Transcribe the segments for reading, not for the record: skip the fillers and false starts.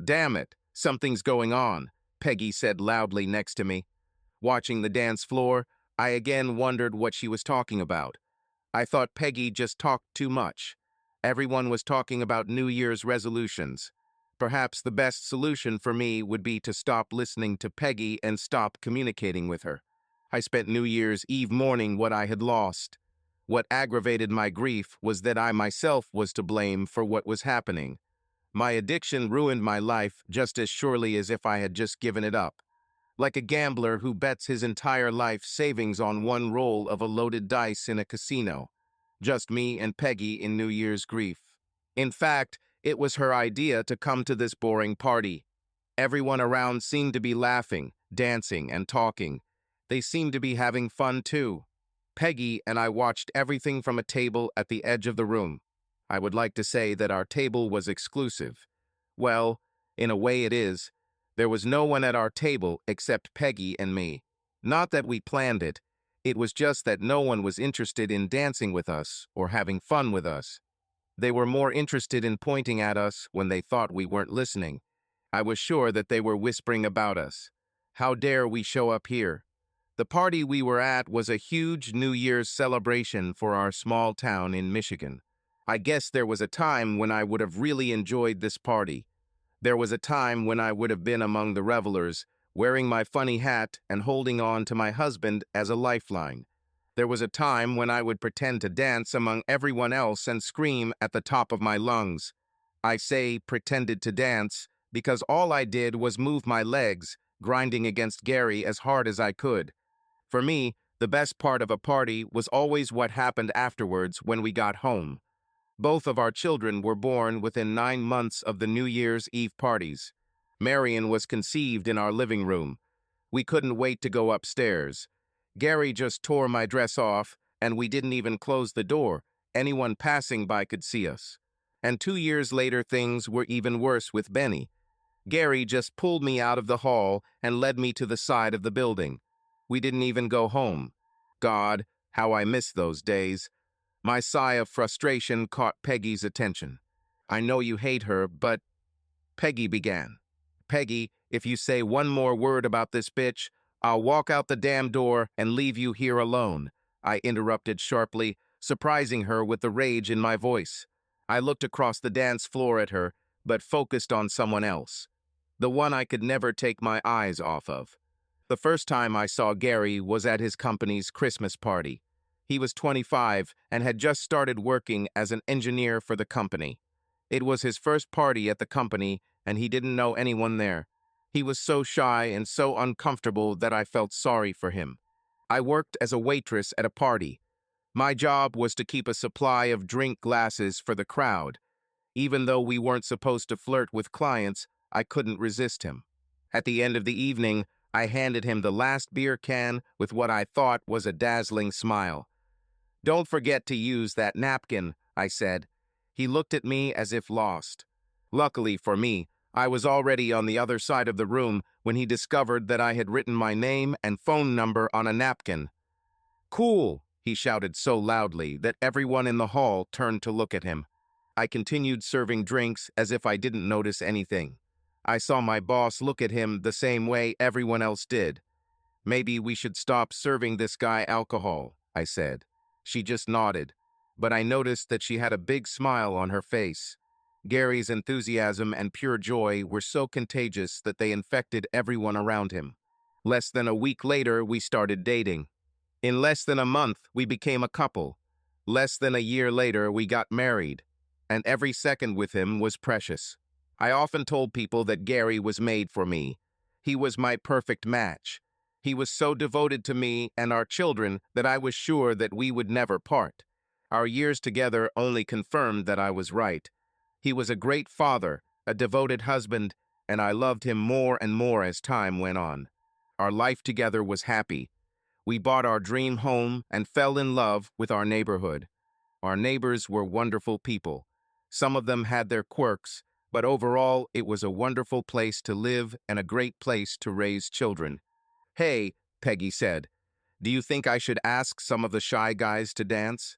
Damn it, something's going on, Peggy said loudly next to me. Watching the dance floor, I again wondered what she was talking about. I thought Peggy just talked too much. Everyone was talking about New Year's resolutions. Perhaps the best solution for me would be to stop listening to Peggy and stop communicating with her. I spent New Year's Eve mourning what I had lost. What aggravated my grief was that I myself was to blame for what was happening. My addiction ruined my life just as surely as if I had just given it up. Like a gambler who bets his entire life savings on one roll of a loaded dice in a casino. Just me and Peggy in New Year's grief. In fact, it was her idea to come to this boring party. Everyone around seemed to be laughing, dancing, and talking. They seemed to be having fun too. Peggy and I watched everything from a table at the edge of the room. I would like to say that our table was exclusive. Well, in a way it is. There was no one at our table except Peggy and me. Not that we planned it. It was just that no one was interested in dancing with us or having fun with us. They were more interested in pointing at us when they thought we weren't listening. I was sure that they were whispering about us. How dare we show up here? The party we were at was a huge New Year's celebration for our small town in Michigan. I guess there was a time when I would have really enjoyed this party. There was a time when I would have been among the revelers, wearing my funny hat and holding on to my husband as a lifeline. There was a time when I would pretend to dance among everyone else and scream at the top of my lungs. I say pretended to dance because all I did was move my legs, grinding against Gary as hard as I could. For me, the best part of a party was always what happened afterwards when we got home. Both of our children were born within 9 months of the New Year's Eve parties. Marion was conceived in our living room. We couldn't wait to go upstairs. Gary just tore my dress off, and we didn't even close the door. Anyone passing by could see us. And 2 years later, things were even worse with Benny. Gary just pulled me out of the hall and led me to the side of the building. We didn't even go home. God, how I miss those days. My sigh of frustration caught Peggy's attention. I know you hate her, but... Peggy began. Peggy, if you say one more word about this bitch, I'll walk out the damn door and leave you here alone, I interrupted sharply, surprising her with the rage in my voice. I looked across the dance floor at her, but focused on someone else. The one I could never take my eyes off of. The first time I saw Gary was at his company's Christmas party. He was 25 and had just started working as an engineer for the company. It was his first party at the company, and he didn't know anyone there. He was so shy and so uncomfortable that I felt sorry for him. I worked as a waitress at a party. My job was to keep a supply of drink glasses for the crowd. Even though we weren't supposed to flirt with clients, I couldn't resist him. At the end of the evening, I handed him the last beer can with what I thought was a dazzling smile. "Don't forget to use that napkin," I said. He looked at me as if lost. Luckily for me, I was already on the other side of the room when he discovered that I had written my name and phone number on a napkin. "Cool," he shouted so loudly that everyone in the hall turned to look at him. I continued serving drinks as if I didn't notice anything. I saw my boss look at him the same way everyone else did. "Maybe we should stop serving this guy alcohol," I said. She just nodded, but I noticed that she had a big smile on her face. Gary's enthusiasm and pure joy were so contagious that they infected everyone around him. Less than a week later, we started dating. In less than a month, we became a couple. Less than a year later, we got married, and every second with him was precious. I often told people that Gary was made for me. He was my perfect match. He was so devoted to me and our children that I was sure that we would never part. Our years together only confirmed that I was right. He was a great father, a devoted husband, and I loved him more and more as time went on. Our life together was happy. We bought our dream home and fell in love with our neighborhood. Our neighbors were wonderful people. Some of them had their quirks, but overall it was a wonderful place to live and a great place to raise children. "Hey," Peggy said, "do you think I should ask some of the shy guys to dance?"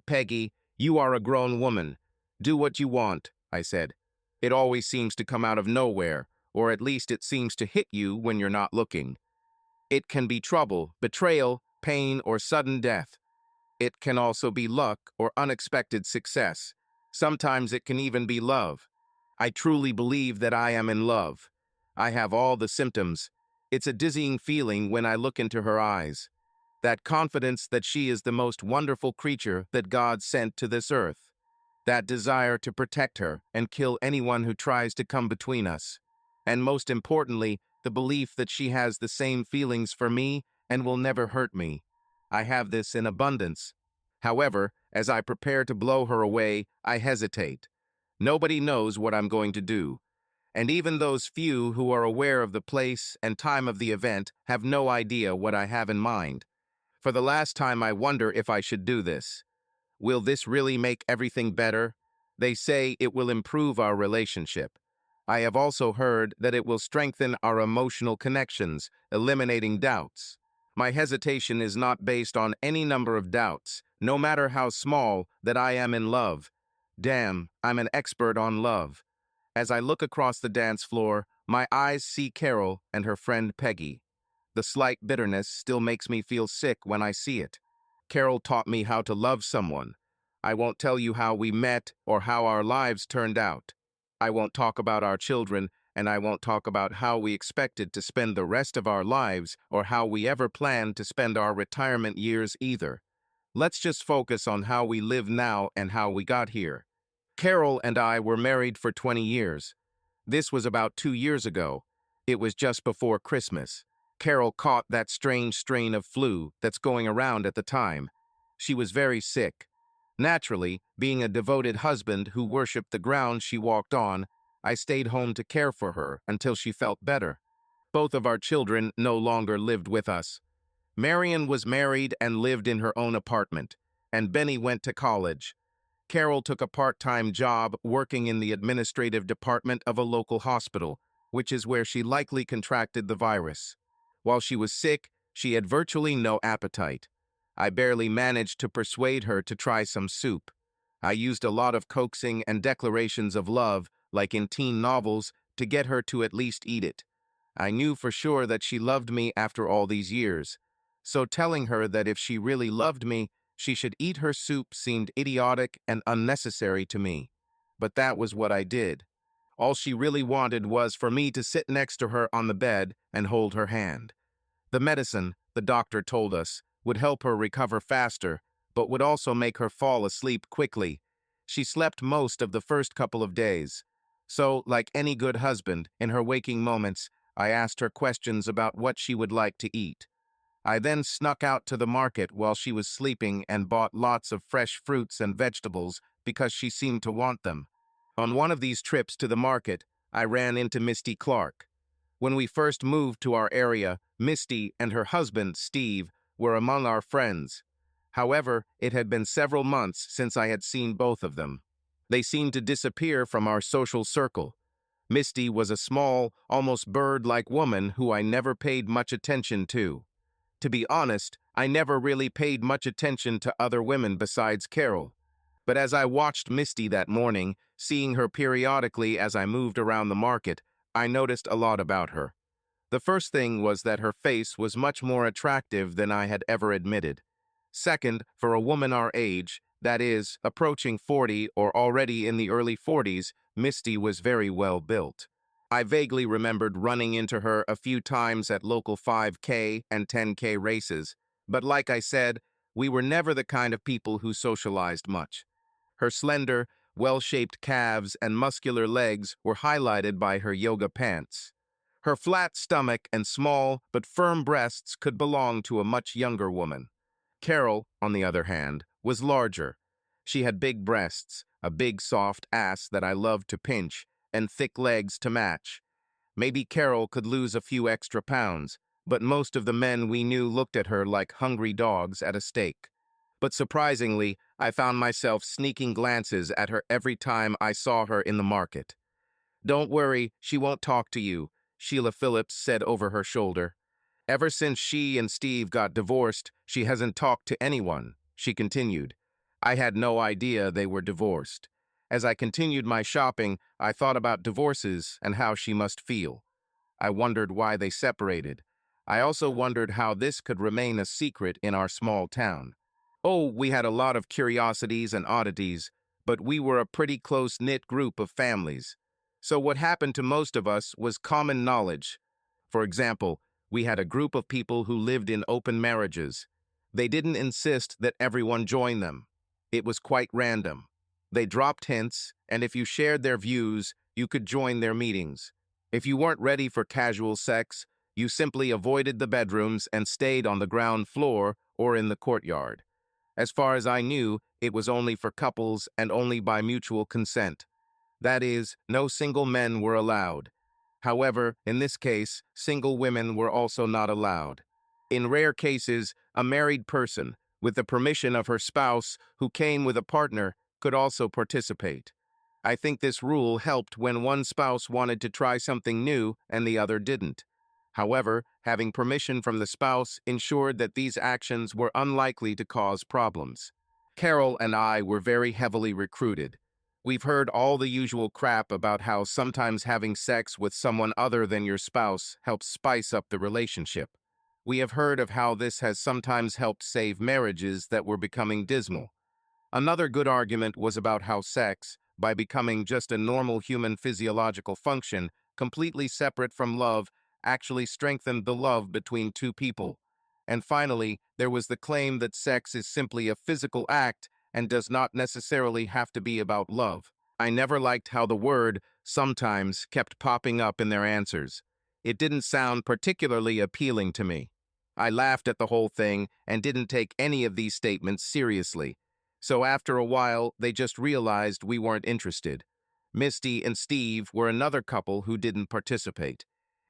"Peggy, you are a grown woman. Do what you want," I said. It always seems to come out of nowhere, or at least it seems to hit you when you're not looking. It can be trouble, betrayal, pain, or sudden death. It can also be luck or unexpected success. Sometimes it can even be love. I truly believe that I am in love. I have all the symptoms. It's a dizzying feeling when I look into her eyes. That confidence that she is the most wonderful creature that God sent to this earth. That desire to protect her and kill anyone who tries to come between us. And most importantly, the belief that she has the same feelings for me and will never hurt me. I have this in abundance. However, as I prepare to blow her away, I hesitate. Nobody knows what I'm going to do. And even those few who are aware of the place and time of the event have no idea what I have in mind. For the last time, I wonder if I should do this. Will this really make everything better? They say it will improve our relationship. I have also heard that it will strengthen our emotional connections, eliminating doubts. My hesitation is not based on any number of doubts, no matter how small, that I am in love. Damn, I'm an expert on love. As I look across the dance floor, my eyes see Carol and her friend Peggy. The slight bitterness still makes me feel sick when I see it. Carol taught me how to love someone. I won't tell you how we met or how our lives turned out. I won't talk about our children, and I won't talk about how we expected to spend the rest of our lives or how we ever planned to spend our retirement years either. Let's just focus on how we live now and how we got here. Carol and I were married for 20 years. This was about 2 years ago. It was just before Christmas. Carol caught that strange strain of flu that's going around at the time. She was very sick. Naturally, being a devoted husband who worshipped the ground she walked on, I stayed home to care for her until she felt better. Both of our children no longer lived with us. Marion was married and lived in her own apartment, and Benny went to college. Carol took a part-time job working in the administrative department of a local hospital, which is where she likely contracted the virus. While she was sick, she had virtually no appetite. I barely managed to persuade her to try some soup. I used a lot of coaxing and declarations of love, like in teen novels, to get her to at least eat it. I knew for sure that she loved me after all these years. So telling her that if she really loved me, she should eat her soup seemed idiotic and unnecessary to me. But that was what I did. All she really wanted was for me to sit next to her on the bed and hold her hand. The medicine, the doctor told us, would help her recover faster, but would also make her fall asleep quickly. She slept most of the first couple of days. So, like any good husband, in her waking moments, I asked her questions about what she would like to eat. I then snuck out to the market while she was sleeping and bought lots of fresh fruits and vegetables because she seemed to want them. On one of these trips to the market, I ran into Misty Clark. When we first moved to our area, Misty and her husband, Steve, were among our friends. However, it had been several months since I had seen both of them. They seemed to disappear from our social circle. Misty was a small, almost bird-like woman who I never paid much attention to. To be honest, I never really paid much attention to other women besides Carol. But as I watched Misty that morning, seeing her periodically as I moved around the market, I noticed a lot about her. The first thing was that her face was much more attractive than I had ever admitted. Second, for a woman our age, that is, approaching 40 or already in the early 40s, Misty was very well built. I vaguely remembered running into her a few times at local 5K and 10K races, but like I said, we were never the kind of people who socialized much. Her slender, well-shaped calves and muscular legs were highlighted by her yoga pants. Her flat stomach and small but firm breasts could belong to a much younger woman. Carol, on the other hand, was larger. She had big breasts, a big soft ass that I loved to pinch, and thick legs to match. Maybe Carol could lose a few extra pounds, but most of the men we knew looked at her like hungry dogs at a steak. But surprisingly, I found myself sneaking glances at her every time I saw her in the market. "Don't worry, she won't talk to you," Sheila Phillips said over her shoulder. "Ever since she and Steve got divorced, she hasn't talked to anyone," she continued. I had no idea they were divorced. As I continued my shopping, I thought about divorces and how she must feel. I wondered why they separated. I also wondered how this could remain a secret in our small town. Oh, we had a lot of curiosities and oddities, but we were a pretty close-knit group of families. So what happened to most of us was common knowledge. For example, we had a group of people who lived in open marriages. They didn't insist that everyone join them. It was quite random. They dropped hints, and if you shared their views, you could join their meetings. If you weren't ready for casual sex, you simply avoided the bedrooms and stayed on the ground floor or in the courtyard. As far as I knew, it was only for couples and only by mutual consent. That is, no single men were allowed. However, in this case, single women were also not allowed. In rare cases, a married person, with the permission of her spouse who came with a partner, could also participate. I think this rule helped when one spouse wanted to try something new and the other didn't. However, having permission from the spouse ensured that these actions were unlikely to cause problems. Carol and I were very heavily recruited. We've heard all the usual crap about how sometimes having sex with someone other than your spouse helps spice up the relationship. We have heard of how this has sometimes helped save marriages that were becoming dismal. Another good argument was about how sex, by becoming just a normal human physiological function, completely separate from love, actually strengthened the love between two people. And finally, there was the claim that sex is simply a physical act and does not necessarily have to be about love. I never liked how the word sometimes kept popping up in their answers. It didn't sound particularly appealing to me. I laughed at the whole thing and didn't take any of these statements seriously. So after a while, they just realized we weren't interested. Misty and Steve were another couple who didn't participate.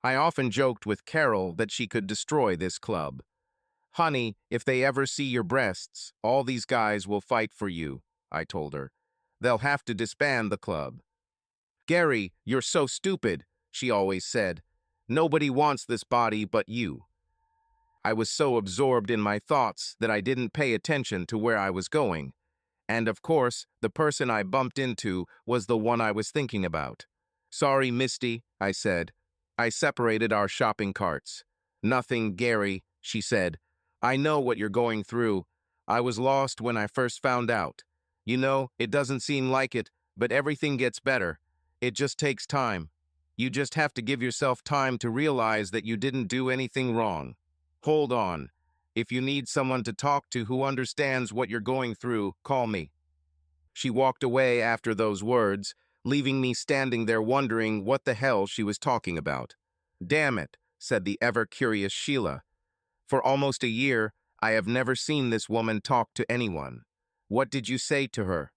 I often joked with Carol that she could destroy this club. "Honey, if they ever see your breasts, all these guys will fight for you," I told her. "They'll have to disband the club." "Gary, you're so stupid," she always said. "Nobody wants this body but you." I was so absorbed in my thoughts that I didn't pay attention to where I was going. And of course, the person I bumped into was the one I was thinking about. "Sorry, Misty," I said. I separated our shopping carts. "Nothing, Gary," she said. "I know what you're going through. I was lost when I first found out. You know, it doesn't seem like it, but everything gets better. It just takes time. You just have to give yourself time to realize that you didn't do anything wrong. Hold on. If you need someone to talk to who understands what you're going through, call me." She walked away after those words, leaving me standing there wondering what the hell she was talking about. "Damn it," said the ever-curious Sheila. "For almost a year, I have never seen this woman talk to anyone. What did you say to her?"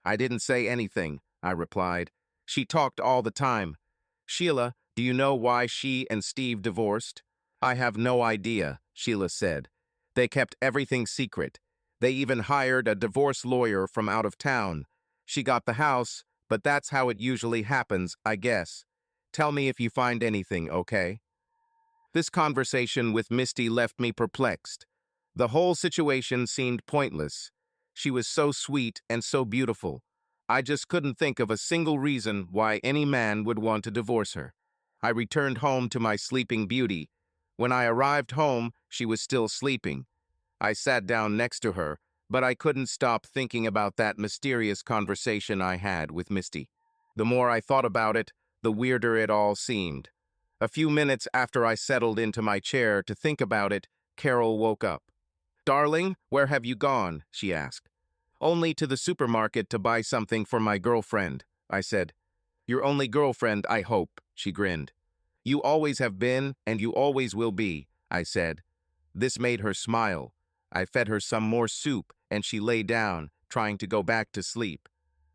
"I didn't say anything," I replied. "She talked all the time. Sheila, do you know why she and Steve divorced?" "I have no idea," Sheila said. "They kept everything secret. They even hired a divorce lawyer from out of town. She got the house, but that's how it usually happens, I guess. Tell me if you find anything, okay?" This conversation with Misty left me perplexed. The whole situation seemed pointless. She was so sweet and so beautiful. I just couldn't think of a single reason why any man would want to divorce her. I returned home to my sleeping beauty. When I arrived home, she was still sleeping. I sat down next to her, but I couldn't stop thinking about that mysterious conversation I had with Misty. The more I thought about it, the weirder it all seemed. A few minutes after I settled into my chair to think about it, Carol woke up. "Darling, where have you gone?" she asked. "Only to the supermarket to buy something for my girlfriend," I said. "Your only girlfriend, I hope," she grinned. "You always have been, and you always will be," I said. This made her smile. I fed her some more soup, and she lay down, trying to go back to sleep.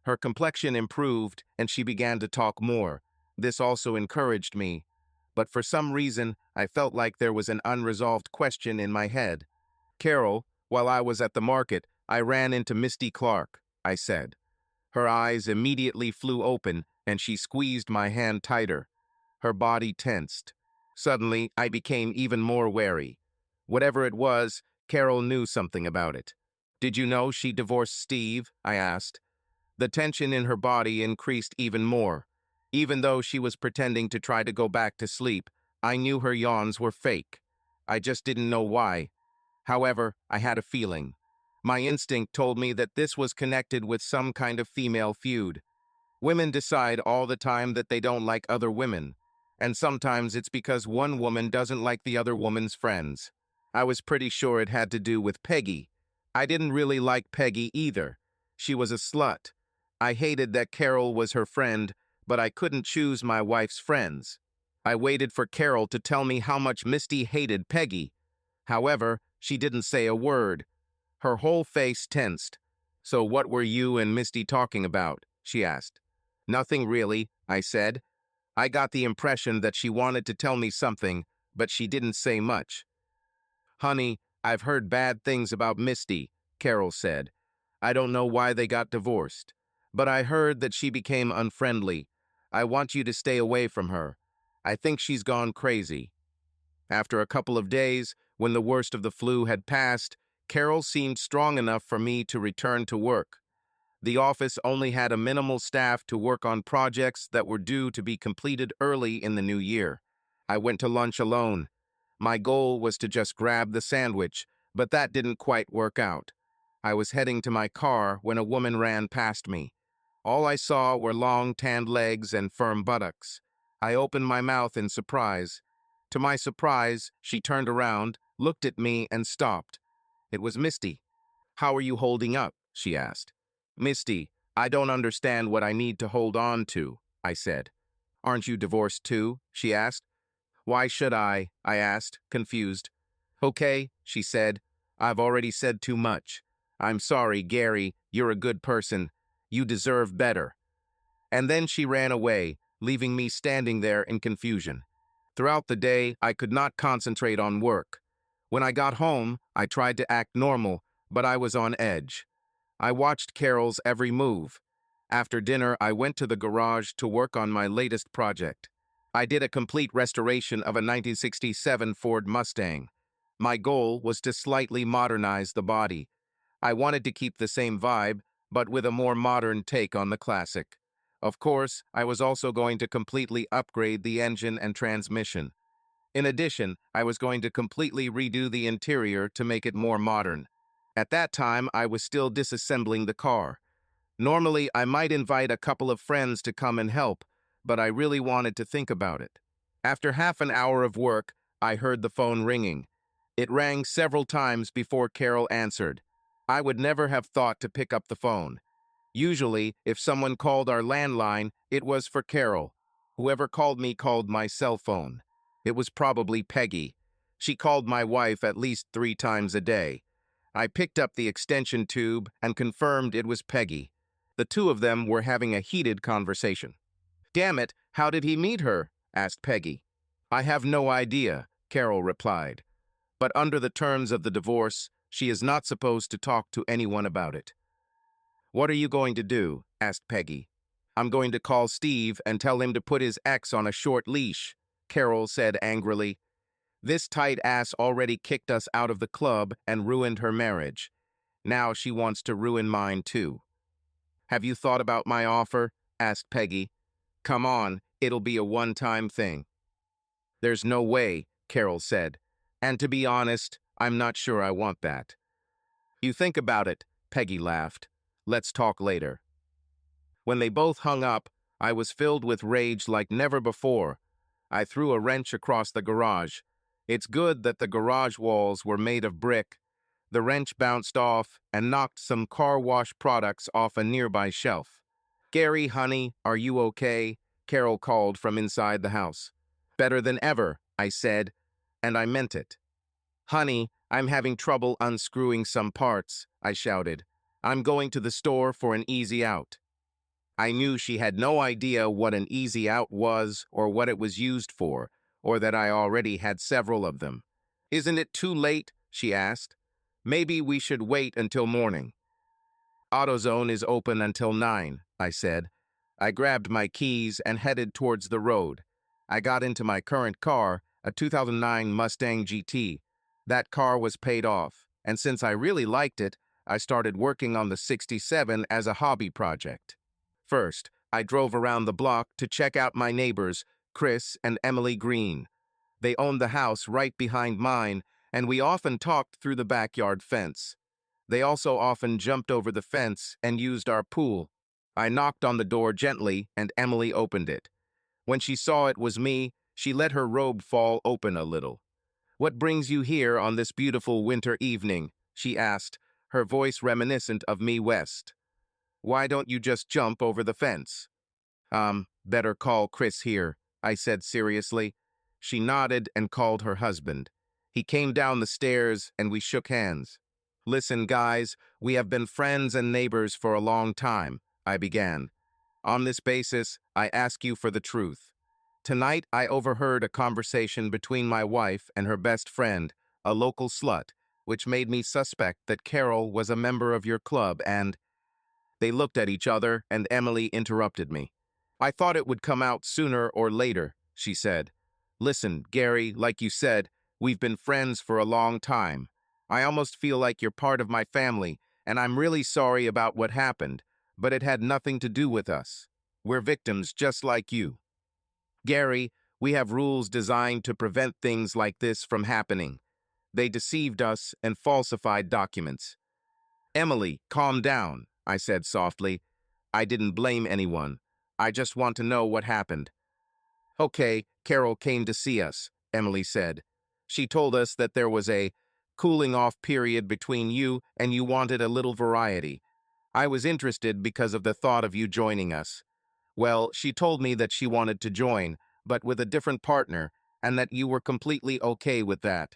Her complexion improved, and she began to talk more. This also encouraged me. But for some reason, I felt like there was an unresolved question in my head. "Carol, while I was at the market, I ran into Misty Clark," I said. Her eyes immediately flew open, and she squeezed my hand tighter. Her body tensed. Suddenly, I became even more wary. Whatever it was, Carol knew something about it. "Did you know she divorced Steve?" I asked. The tension in her body increased even more. Even though she was pretending to try to go back to sleep, I knew her yawns were fake. I just didn't know why. However, I had a feeling. My instinct told me that this was connected with some kind of female feud. Women decide all the time that they don't like other women, and sometimes it's because one woman doesn't like the other woman's friends. I was pretty sure it had to do with Peggy. I didn't really like Peggy either. She was a slut. I hated that Carol was her friend, but I couldn't choose my wife's friends. I waited for Carol to tell me how much Misty hated Peggy. However, she didn't say a word. Her whole face tensed. "So what were you and Misty talking about?" she asked. "Nothing really," I said. I got the impression that she wanted to tell me something, but she didn't say much. "Honey, I've heard bad things about Misty," Carol said. "I don't know why they got divorced, but I heard that she became unfriendly. I want you to stay away from her. I think she's gone crazy." After a couple of days, when the worst of the flu had passed, Carol seemed strong enough for me to return to work. The office only had a minimal staff to work on projects that were due to be completed early in the new year. I went to lunch alone. My goal was to just grab the sandwich, but that didn't quite work out. I was heading to my car when a woman ran past me. All I saw were long, tanned legs and firm buttocks. I opened my mouth in surprise. To my surprise, she turned around, looked at me, and stopped. It was Misty. "How are you holding up?" she asked. "Misty, I don't understand what I need to hold on to," I said. "Aren't you divorced too?" she asked. "Why should I asked, confused. "Okay," she said. "I've already said too much. I'm sorry, Gary, you're a good person. You deserve better." And then she ran away, leaving me standing there in confusion. Throughout the day, I could not concentrate on work. When I got home, I tried to act normal, but I was on edge. I watched Carol's every move. After dinner, I went to the garage to work on my latest project. I did a complete restoration of a 1967 Ford Mustang. My goal was to slightly modernize the body. I wanted to keep the same vibe, but with a more modern take on the classic. Of course, I was also going to completely upgrade the engine and transmission. In addition, I was going to completely redo the interior to make it more modern. At that time, I was still disassembling the car. Normally, I might invite a couple of friends to come and help, but I really wanted to think about it. After half an hour of work, I heard the phone ringing. It rang several times before Carol answered. I would never have thought to pick up the phone. Usually, if someone called our landline, it was for Carol. Whoever called me called my cell phone. It was probably Peggy. She called my wife at least 3 times a day. I picked up the extension tube and confirmed it was Peggy. The two of them were having a heated conversation. "Damn it, how did he meet her?" asked Peggy. "I have no idea," Carol replied. "But under the terms of the divorce, she is not supposed to talk to anyone about it." "What are you going to do?" asked Peggy. "I'm going to call Steve and tell him to put his ex on a short leash," Carol said angrily. "This tight ass already kicked us out of the club and ruined her marriage. Now she wants to ruin mine too." "Have you thought about my offer?" asked Peggy. "Come on, it'll be a one-time thing." "There's no way," Carol said. "And to be honest, I'm not sure I want that." "You think about it," Peggy laughed. "Let's talk later." When they both hung up, I was filled with rage like never before. I threw a wrench across the garage. It's good that the garage walls were made of brick. The wrench bounced off and knocked some car wash products off a nearby shelf. "Gary, honey, are you okay?" Carol called from inside the house. "Better than ever," I said, and I meant it. "Honey, I'm having trouble unscrewing some parts," I shouted. "I'm going to the store for an easy out." I knew she had no idea what an easy out was or what it was used for, or that I already had several of them. "Isn't it too late?" she asked. "Maybe we should wait until morning." "AutoZone is open until 9, I said. I grabbed my keys and headed towards the road. I got into my current car, a 2009 Mustang GT. That car was paid off, and since I really liked it, I started working on the 67 as a hobby project. First, I drove around the block to check out my neighbors, Chris and Emily Green. They owned the house right behind mine, and we often talked through the backyard fence. They also often jumped over the fence and used our pool. I knocked on the door gently, and Emily opened it. When she saw it was me, she let her robe fall open a little. "What brings you here on this beautiful winter evening?" she asked, her voice reminiscent of me West. "Why don't you just jump over the fence?" Better call Chris here," I said seriously. She nodded and called her husband. He came down the stairs and we shook hands. "Listen, guys, we have been friends and neighbors for a long time," I began. "On this basis, I ask you for the truth. Tonight, I overheard a conversation between my wife and her best friend, a local slut, which made me suspect that Carol was a member of your club and—" They looked at each other and Emily interrupted me. "I thought it would come out sooner or later," she said. "Listen, Gary, like you said, we've been friends for a long time. I almost feel like you're part of my family, and I'm really sorry about what happened, but it had nothing to do with us. We're victims just like you. Gary, we have rules designed to prevent things like this from happening. They deceived us and falsified documents." "Emily, calm down," I said softly. "I didn't blame anyone. I just want to know what happened." "Okay, Carol came to see us," Emily said. "She told us that there was a cooling-off period between you and you wanted a little variety. I was interested because of the thought of you joining us. Well, she told me that she wanted to join, but with a different partner, and that you were completely okay with that.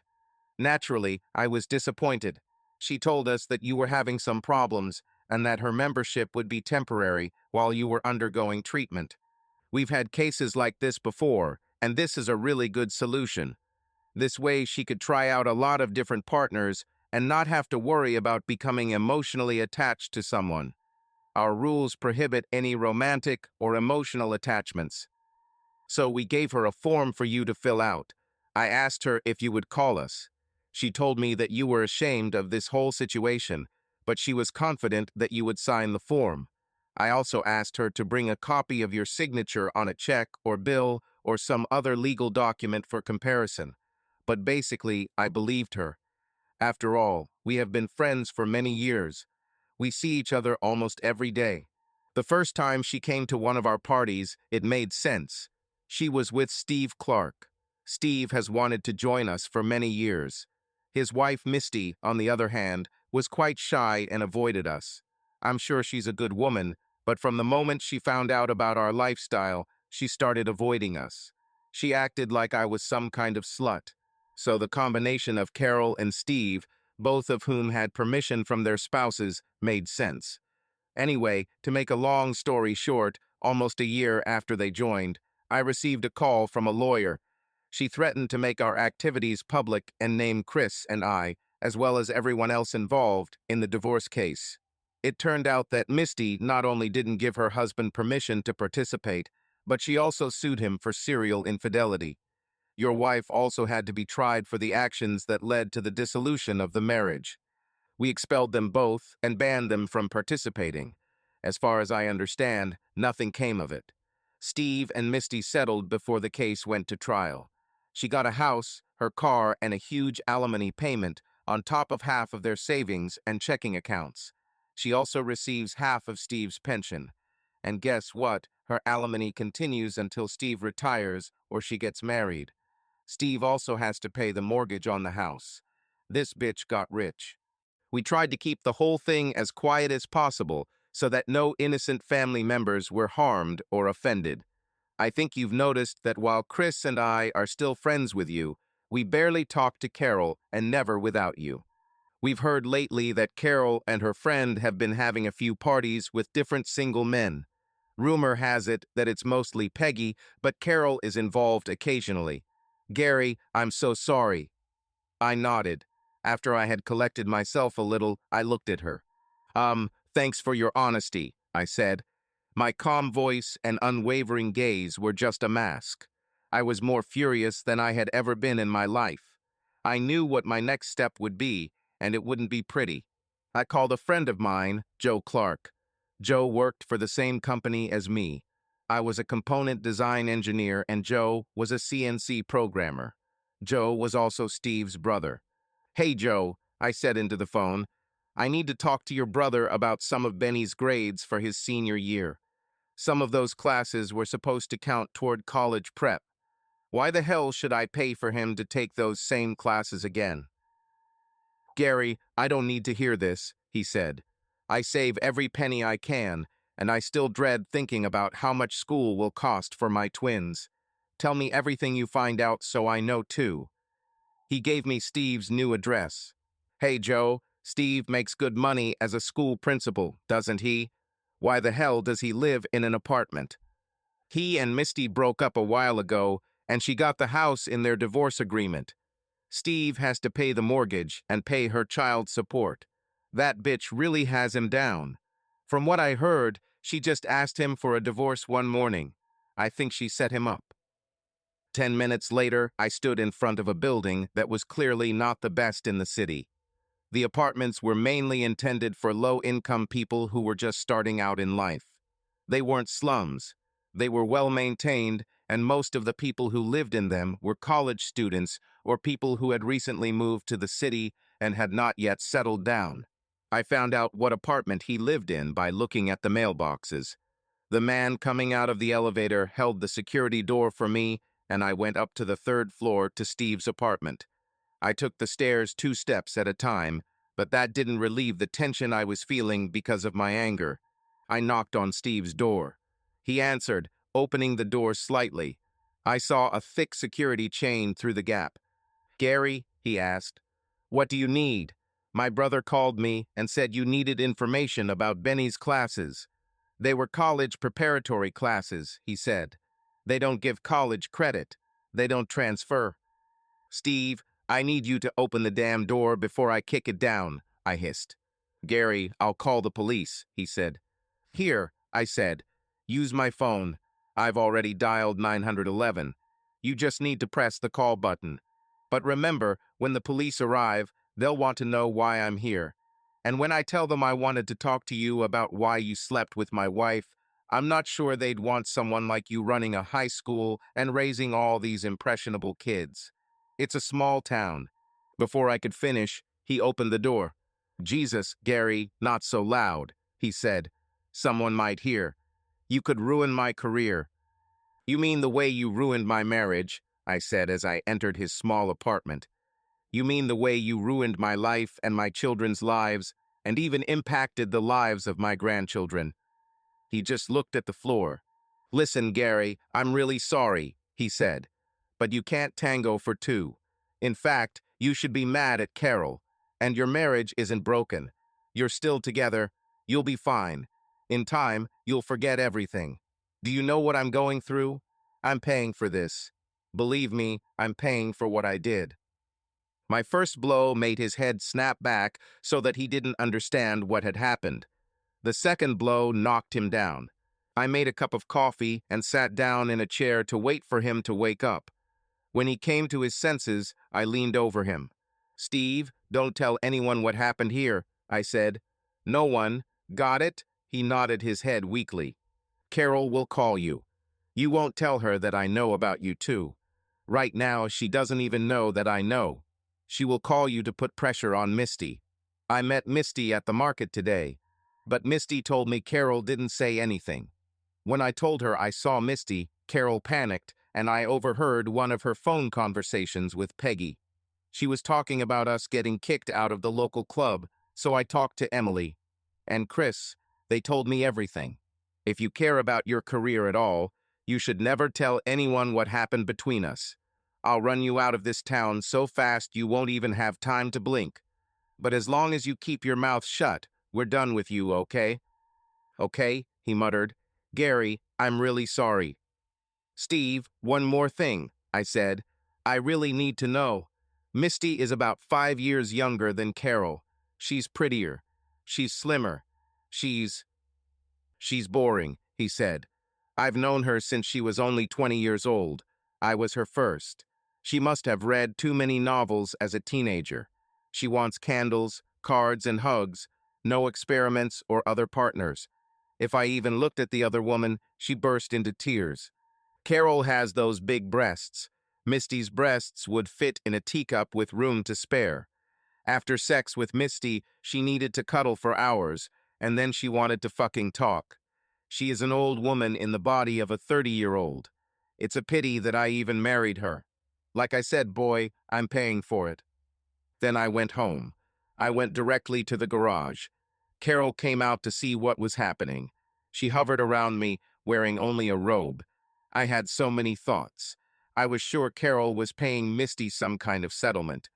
Naturally, I was disappointed. She told us that you were having some problems and that her membership would be temporary while you were undergoing treatment. We've had cases like this before, and this is a really good solution. This way she could try out a lot of different partners and not have to worry about becoming emotionally attached to someone. Our rules prohibit any romantic or emotional attachments. So we gave her a form for you to fill out. I asked her if you would call us. She told me that you were ashamed of this whole situation, but she was confident that you would sign the form. I also asked her to bring a copy of your signature on a check or bill or some other legal document for comparison. But basically, I believed her. After all, we have been friends for many years. We see each other almost every day. The first time she came to one of our parties, it made sense. She was with Steve Clark. Steve has wanted to join us for many years. His wife, Misty, on the other hand, was quite shy and avoided us. I'm sure she's a good woman, but from the moment she found out about our lifestyle, she started avoiding us. She acted like I was some kind of slut. So the combination of Carol and Steve, both of whom had permission from their spouses, made sense. Anyway, to make a long story short, almost a year after they joined, I received a call from a lawyer. She threatened to make our activities public and name Chris and I, as well as everyone else involved, in the divorce case. It turned out that Misty not only didn't give her husband permission to participate, but she also sued him for serial infidelity. Your wife also had to be tried for the actions that led to the dissolution of the marriage. We expelled them both and banned them from participating. As far as I understand, nothing came of it. Steve and Misty settled before the case went to trial. She got a house, her car, and a huge alimony payment on top of half of their savings and checking accounts. She also receives half of Steve's pension. And guess what? Her alimony continues until Steve retires or she gets married. Steve also has to pay the mortgage on the house. This bitch got rich. We tried to keep the whole thing as quiet as possible so that no innocent family members were harmed or offended. I think you've noticed that while Chris and I are still friends with you, we barely talk to Carol and never without you. We've heard lately that Carol and her friend have been having a few parties with different single men. Rumor has it that it's mostly Peggy, but Carol is involved occasionally. Gary, I'm so sorry. I nodded. After I had collected myself a little, I looked at her. Thanks for your honesty," I said. My calm voice and unwavering gaze were just a mask. I was more furious than I had ever been in my life. I knew what my next step would be, and it wouldn't be pretty. I called a friend of mine, Joe Clark. Joe worked for the same company as me. I was a component design engineer and Joe was a CNC programmer. Joe was also Steve's brother. "Hey, Joe," I said into the phone. "I need to talk to your brother about some of Benny's grades for his senior year. Some of those classes were supposed to count toward college prep. Why the hell should I pay for him to take those same classes again?" "Gary, I don't need to hear this," he said. "I save every penny I can, and I still dread thinking about how much school will cost for my twins. Tell me everything you find out so I know too." He gave me Steve's new address. "Hey, Joe, Steve makes good money as a school principal, doesn't he? Why the hell does he live in an apartment?" "He and Misty broke up a while ago, and she got the house in their divorce agreement. Steve has to pay the mortgage and pay her child support. That bitch really has him down. From what I heard, she just asked him for a divorce one morning. I think she set him up." 10 minutes later, I stood in front of a building that was clearly not the best in the city. The apartments were mainly intended for low-income people who were just starting out in life. They weren't slums. They were well-maintained, and most of the people who lived in them were college students or people who had recently moved to the city and had not yet settled down. I found out what apartment he lived in by looking at the mailboxes. The man coming out of the elevator held the security door for me, and I went up to the third floor to Steve's apartment. I took the stairs 2 steps at a time, but that didn't relieve the tension I was feeling because of my anger. I knocked on Steve's door. He answered, opening the door slightly. I saw a thick security chain through the gap. "Gary," he asked, "what do you need? My brother called me and said you needed information about Benny's classes." "They were college preparatory classes," he said. "They don't give college credit. They don't transfer." "Steve, I need you to open the damn door before I kick it down," I hissed. "Gary, I'll call the police," he said. "Here," I said. "Use my phone. I've already dialed 911. You just need to press the call button. But remember, when the police arrive, they'll want to know why I'm here. And when I tell them I wanted to talk to you about why you slept with my wife, I'm not sure they'd want someone like you running a high school and raising all these impressionable kids. It's a small town." Before I could finish, he opened the door. "Jesus, Gary, not so loud," he said. "Someone might hear. You could ruin my career." "You mean the way you ruined my marriage," I said as I entered his small apartment. "You mean the way you ruined my life and my children's lives, and even impacted the lives of my grandchildren." He just looked at the floor. "Listen, Gary, I'm really sorry," he said. "But you can't tango for two. In fact, you should be mad at Carol. And your marriage isn't broken. You're still together. You'll be fine. In time, you'll forget everything. Do you know what I'm going through? I'm paying for this. Believe me, I'm paying for what I did." My first blow made his head snap back so that he didn't understand what had happened. The second blow knocked him down. I made a cup of coffee and sat down in a chair to wait for him to wake up. When he came to his senses, I leaned over him. "Steve, don't tell anyone what happened here," I said. "No one. Got it?" He nodded his head weakly. "Carol will call you. You won't tell her that I know about you too. Right now, she doesn't even know that I know. She will call you to put pressure on Misty. I met Misty at the market today, but Misty told me Carol didn't say anything. When I told her I saw Misty, Carol panicked, and I overheard one of her phone conversations with Peggy. She was talking about us getting kicked out of the local club, so I talked to Emily. And Chris, they told me everything. If you care about your career at all, you should never tell anyone what happened between us. I'll run you out of this town so fast you won't even have time to blink. But as long as you keep your mouth shut, we're done with you, okay?" "Okay," he muttered. "Gary, I'm really sorry." "Steve, one more thing," I said. "I really need to know. Misty is about 5 years younger than Carol. She's prettier. She's slimmer. She's boring," he said. "I've known her since she was only 20 years old. I was her first. She must have read too many novels as a teenager. She wants candles, cards, and hugs, no experiments or other partners. If I even looked at the other woman, she burst into tears. Carol has those big breasts. Misty's breasts would fit in a teacup with room to spare. After sex with Misty, she needed to cuddle for hours, and then she wanted to fucking talk. She is an old woman in the body of a 30-year-old. It's a pity that I even married her. Like I said, boy, I'm paying for it. Then I went home. I went directly to the garage. Carol came out to see what was happening. She hovered around me, wearing only a robe. I had so many thoughts. I was sure Carol was paying Misty some kind of settlement.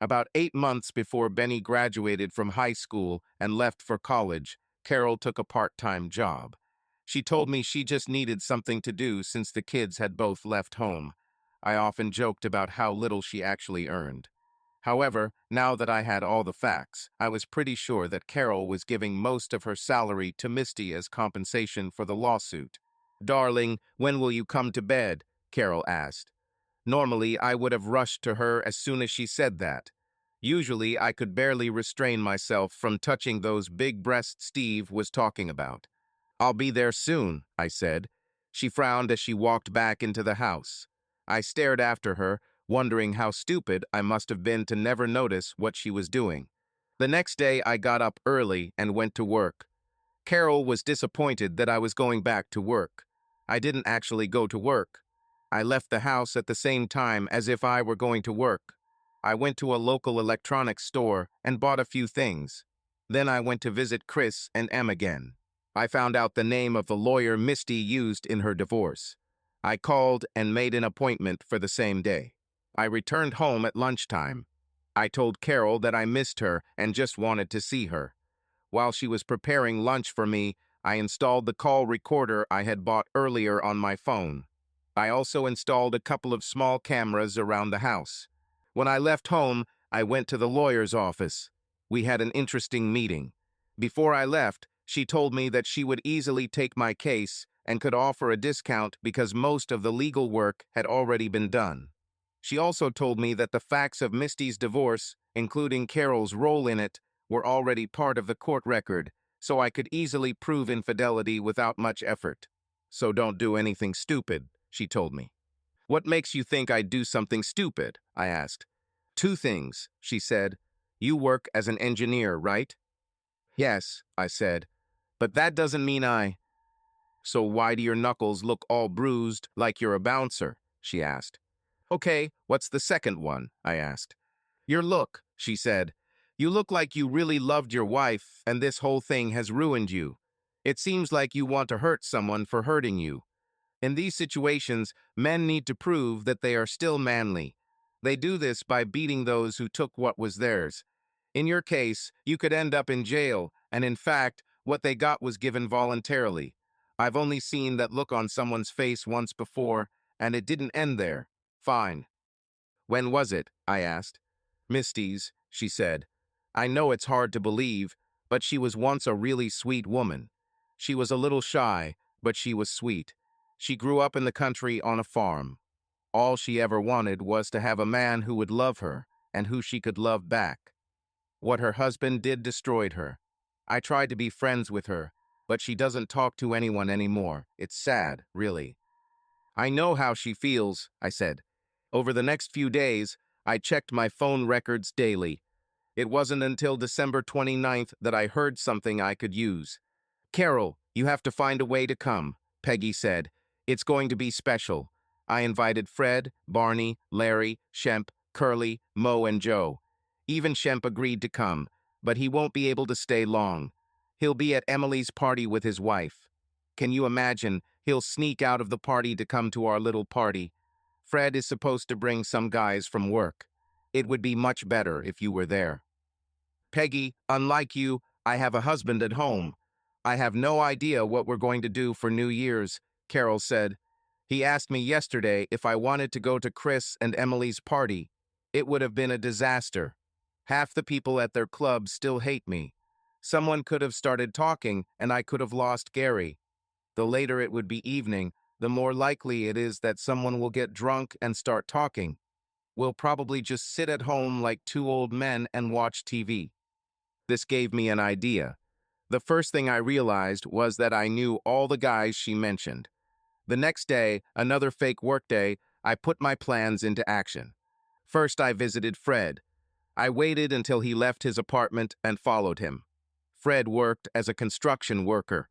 About 8 months before Benny graduated from high school and left for college, Carol took a part-time job. She told me she just needed something to do since the kids had both left home. I often joked about how little she actually earned. However, now that I had all the facts, I was pretty sure that Carol was giving most of her salary to Misty as compensation for the lawsuit. "Darling, when will you come to bed?" Carol asked. Normally, I would have rushed to her as soon as she said that. Usually, I could barely restrain myself from touching those big breasts Steve was talking about. "I'll be there soon," I said. She frowned as she walked back into the house. I stared after her, wondering how stupid I must have been to never notice what she was doing. The next day, I got up early and went to work. Carol was disappointed that I was going back to work. I didn't actually go to work. I left the house at the same time as if I were going to work. I went to a local electronics store and bought a few things. Then I went to visit Chris and Em again. I found out the name of the lawyer Misty used in her divorce. I called and made an appointment for the same day. I returned home at lunchtime. I told Carol that I missed her and just wanted to see her. While she was preparing lunch for me, I installed the call recorder I had bought earlier on my phone. I also installed a couple of small cameras around the house. When I left home, I went to the lawyer's office. We had an interesting meeting. Before I left, she told me that she would easily take my case and could offer a discount because most of the legal work had already been done. She also told me that the facts of Misty's divorce, including Carol's role in it, were already part of the court record, so I could easily prove infidelity without much effort. "So don't do anything stupid," she told me. "What makes you think I'd do something stupid?" I asked. "Two things," she said. "You work as an engineer, right?" "Yes," I said. "But that doesn't mean I—" "So why do your knuckles look all bruised like you're a bouncer?" she asked. "Okay, what's the second one?" I asked. "Your look," she said. "You look like you really loved your wife, and this whole thing has ruined you. It seems like you want to hurt someone for hurting you. In these situations, men need to prove that they are still manly. They do this by beating those who took what was theirs. In your case, you could end up in jail, and in fact, what they got was given voluntarily. I've only seen that look on someone's face once before, and it didn't end there. Fine." "When was it?" I asked. "Misty's," she said. "I know it's hard to believe, but she was once a really sweet woman. She was a little shy, but she was sweet. She grew up in the country on a farm. All she ever wanted was to have a man who would love her and who she could love back. What her husband did destroyed her. I tried to be friends with her, but she doesn't talk to anyone anymore. It's sad, really." "I know how she feels," I said. Over the next few days, I checked my phone records daily. It wasn't until December 29th that I heard something I could use. "Carol, you have to find a way to come," Peggy said. "It's going to be special." I invited Fred, Barney, Larry, Shemp, Curly, Mo, and Joe. Even Shemp agreed to come, but he won't be able to stay long. He'll be at Emily's party with his wife. Can you imagine? He'll sneak out of the party to come to our little party. Fred is supposed to bring some guys from work. It would be much better if you were there. "Peggy, unlike you, I have a husband at home. I have no idea what we're going to do for New Year's," Carol said. "He asked me yesterday if I wanted to go to Chris and Emily's party. It would have been a disaster. Half the people at their club still hate me. Someone could have started talking, and I could have lost Gary. The later it would be evening, the more likely it is that someone will get drunk and start talking. We'll probably just sit at home like two old men and watch TV." This gave me an idea. The first thing I realized was that I knew all the guys she mentioned. The next day, another fake workday, I put my plans into action. First, I visited Fred. I waited until he left his apartment and followed him. Fred worked as a construction worker.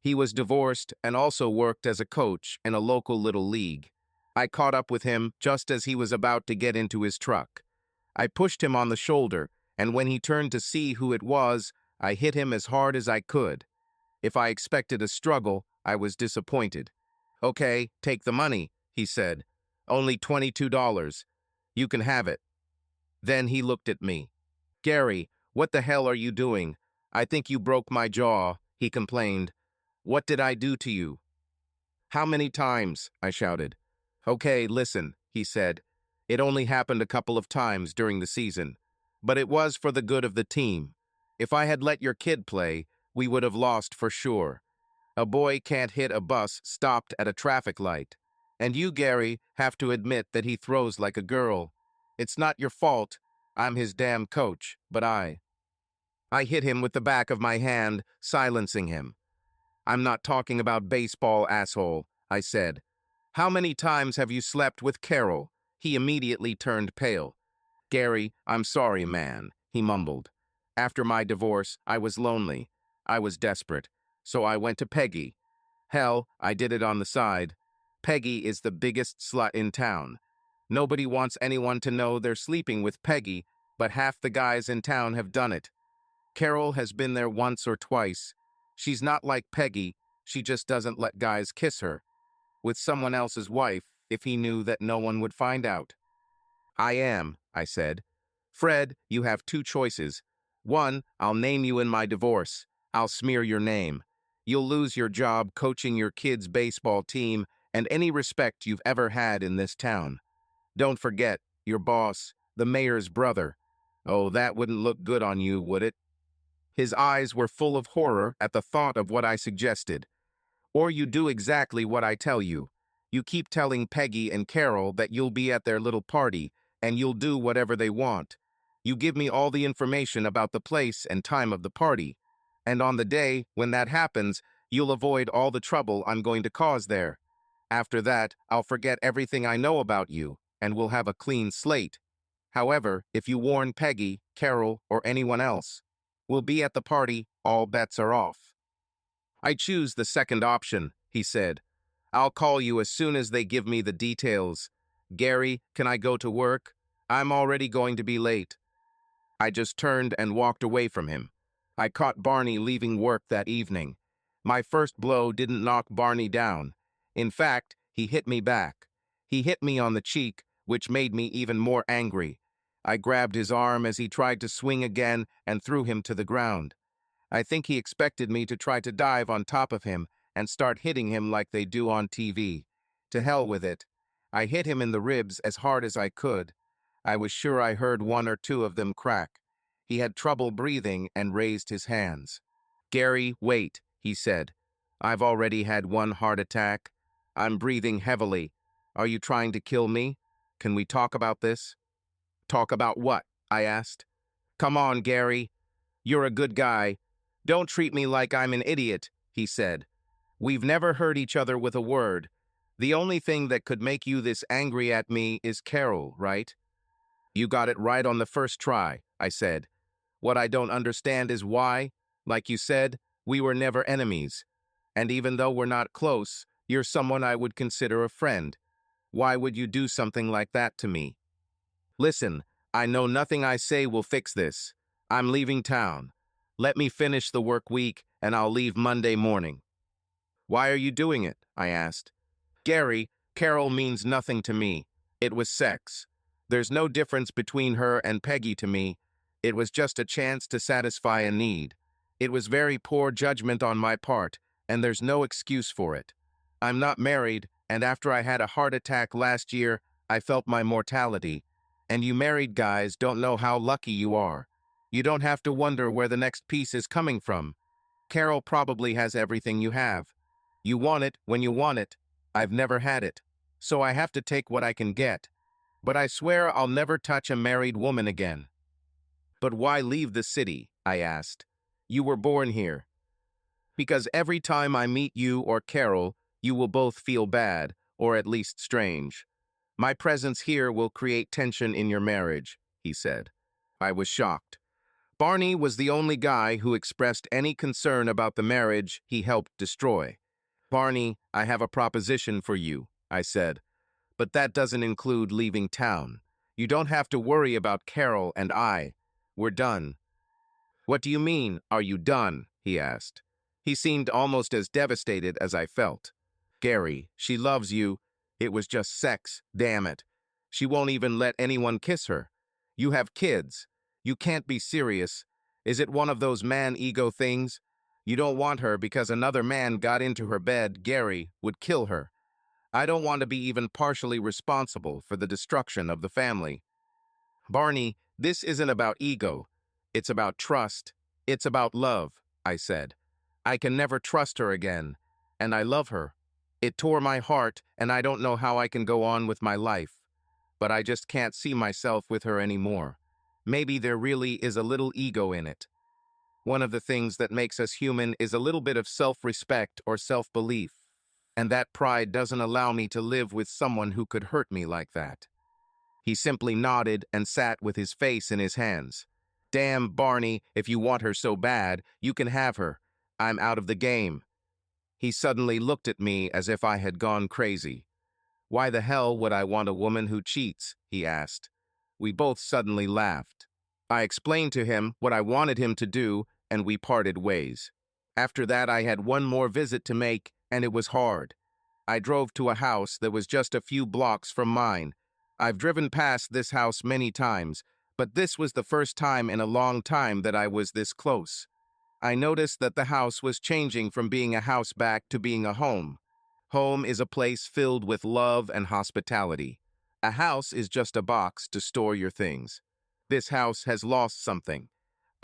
He was divorced and also worked as a coach in a local little league. I caught up with him just as he was about to get into his truck. I pushed him on the shoulder, and when he turned to see who it was, I hit him as hard as I could. If I expected a struggle, I was disappointed. "Okay, take the money," he said. "Only $22. You can have it." Then he looked at me. "Gary, what the hell are you doing? I think you broke my jaw," he complained. "What did I do to you?" "How many times?" I shouted. "Okay, listen," he said. "It only happened a couple of times during the season, but it was for the good of the team. If I had let your kid play, we would have lost for sure. A boy can't hit a bus stopped at a traffic light. And you, Gary, have to admit that he throws like a girl. It's not your fault. I'm his damn coach, but I hit him with the back of my hand, silencing him. "I'm not talking about baseball, asshole," I said. "How many times have you slept with Carol?" He immediately turned pale. "Gary, I'm sorry, man," he mumbled. "After my divorce, I was lonely. I was desperate. So I went to Peggy. Hell, I did it on the side. Peggy is the biggest slut in town. Nobody wants anyone to know they're sleeping with Peggy, but half the guys in town have done it. Carol has been there once or twice. She's not like Peggy, she just doesn't let guys kiss her. With someone else's wife, if he knew that no one would find out." "I am," I said. "Fred, you have two choices. One, I'll name you in my divorce. I'll smear your name. You'll lose your job coaching your kid's baseball team and any respect you've ever had in this town. Don't forget, your boss, the mayor's brother. Oh, that wouldn't look good on you, would it?" His eyes were full of horror at the thought of what I suggested. "Or you do exactly what I tell you. You keep telling Peggy and Carol that you'll be at their little party, and you'll do whatever they want. You give me all the information about the place and time of the party. And on the day when that happens, you'll avoid all the trouble I'm going to cause there. After that, I'll forget everything I know about you, and we'll have a clean slate. However, if you warn Peggy, Carol, or anyone else, we'll be at the party, all bets are off." "I choose the second option," he said. "I'll call you as soon as they give me the details. Gary, can I go to work? I'm already going to be late." I just turned and walked away from him. I caught Barney leaving work that evening. My first blow didn't knock Barney down. In fact, he hit me back. He hit me on the cheek, which made me even more angry. I grabbed his arm as he tried to swing again and threw him to the ground. I think he expected me to try to dive on top of him and start hitting him like they do on TV. To hell with it. I hit him in the ribs as hard as I could. I was sure I heard one or two of them crack. He had trouble breathing and raised his hands. "Gary, wait," he said. "I've already had one heart attack. I'm breathing heavily. Are you trying to kill me? Can we talk about this?" "Talk about what?" I asked. "Come on, Gary. You're a good guy. Don't treat me like I'm an idiot," he said. "We've never hurt each other with a word. The only thing that could make you this angry at me is Carol, right?" "You got it right on the first try," I said. "What I don't understand is why, like you said, we were never enemies. And even though we're not close, you're someone I would consider a friend. Why would you do something like that to me?" "Listen, I know nothing I say will fix this. I'm leaving town. Let me finish the work week, and I'll leave Monday morning." "Why are you doing it?" I asked. "Gary, Carol means nothing to me. It was sex. There's no difference between her and Peggy to me. It was just a chance to satisfy a need. It was very poor judgment on my part, and there's no excuse for it. I'm not married, and after I had a heart attack last year, I felt my mortality. And you married guys don't know how lucky you are. You don't have to wonder where the next piece is coming from. Carol probably has everything you have. You want it when you want it. I've never had it. So I have to take what I can get. But I swear I'll never touch a married woman again." "But why leave the city?" I asked. "You were born here. Because every time I meet you or Carol, you will both feel bad, or at least strange. My presence here will create tension in your marriage, he said. I was shocked. Barney was the only guy who expressed any concern about the marriage he helped destroy. Barney, I have a proposition for you, I said. But that doesn't include leaving town. You don't have to worry about Carol and I. We're done. What do you mean, are you done? He asked. He seemed almost as devastated as I felt. Gary, she loves you. It was just sex, damn it. She won't even let anyone kiss her. You have kids. You can't be serious. Is it one of those man-ego things? You don't want her because another man got into her bed, Gary, would kill her. I don't want to be even partially responsible for the destruction of the family. Barney, this isn't about ego. It's about trust. It's about love, I said. I can never trust her again, and I love her. It tore my heart, and I don't know how I can go on with my life. But I just can't see myself with her anymore. Maybe there really is a little ego in it. One of the things that makes us human is a little bit of self-respect or self-belief, and that pride doesn't allow me to live with someone who could hurt me like that. He simply nodded and sat with his face in his hands. Damn, Barney, if you want her so bad, you can have her. I'm out of the game. He suddenly looked at me as if I had gone crazy. Why the hell would I want a woman who cheats? He asked. We both suddenly laughed. I explained to him what I wanted him to do, and we parted ways. After that, I had one more visit to make, and it was hard. I drove to a house that was just a few blocks from mine. I've driven past this house many times, but this was the first time in a long time that I was this close. I noticed that the house was changing from being a house back to being a home. Home is a place filled with love and hospitality. A house is just a box to store your things. This house has lost something.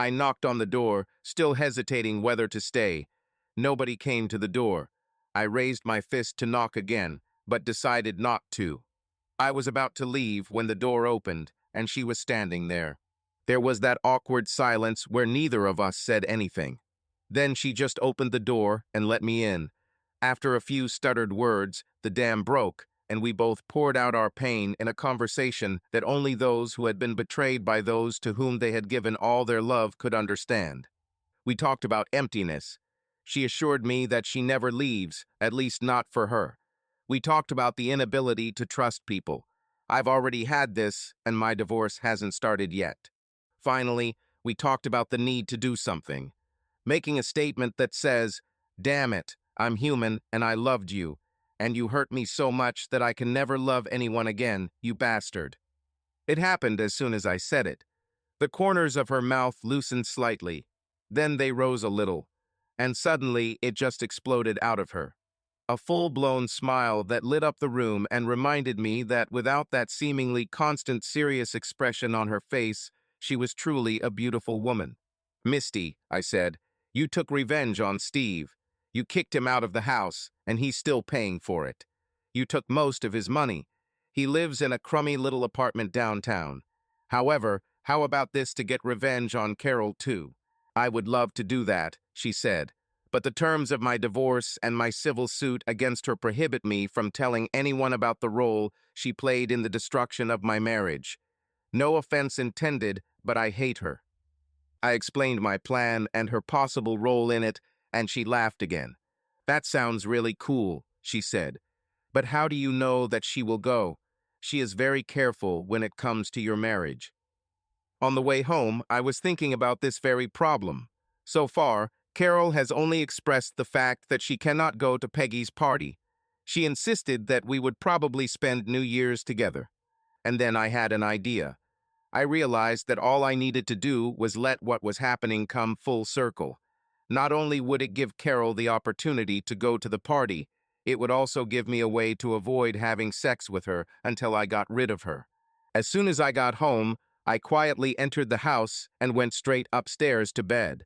I knocked on the door, still hesitating whether to stay. Nobody came to the door. I raised my fist to knock again, but decided not to. I was about to leave when the door opened, and she was standing there. There was that awkward silence where neither of us said anything. Then she just opened the door and let me in. After a few stuttered words, the dam broke, and we both poured out our pain in a conversation that only those who had been betrayed by those to whom they had given all their love could understand. We talked about emptiness. She assured me that she never leaves, at least not for her. We talked about the inability to trust people. I've already had this, and my divorce hasn't started yet. Finally, we talked about the need to do something. Making a statement that says, damn it, I'm human and I loved you, and you hurt me so much that I can never love anyone again, you bastard. It happened as soon as I said it. The corners of her mouth loosened slightly. Then they rose a little, and suddenly it just exploded out of her. A full-blown smile that lit up the room and reminded me that without that seemingly constant serious expression on her face, she was truly a beautiful woman. Misty, I said, you took revenge on Steve. You kicked him out of the house, and he's still paying for it. You took most of his money. He lives in a crummy little apartment downtown. However, how about this to get revenge on Carol, too? I would love to do that, she said, but the terms of my divorce and my civil suit against her prohibit me from telling anyone about the role she played in the destruction of my marriage. No offense intended, but I hate her. I explained my plan and her possible role in it, and she laughed again. That sounds really cool, she said. But how do you know that she will go? She is very careful when it comes to your marriage. On the way home, I was thinking about this very problem. So far, Carol has only expressed the fact that she cannot go to Peggy's party. She insisted that we would probably spend New Year's together. And then I had an idea. I realized that all I needed to do was let what was happening come full circle. Not only would it give Carol the opportunity to go to the party, it would also give me a way to avoid having sex with her until I got rid of her. As soon as I got home, I quietly entered the house and went straight upstairs to bed.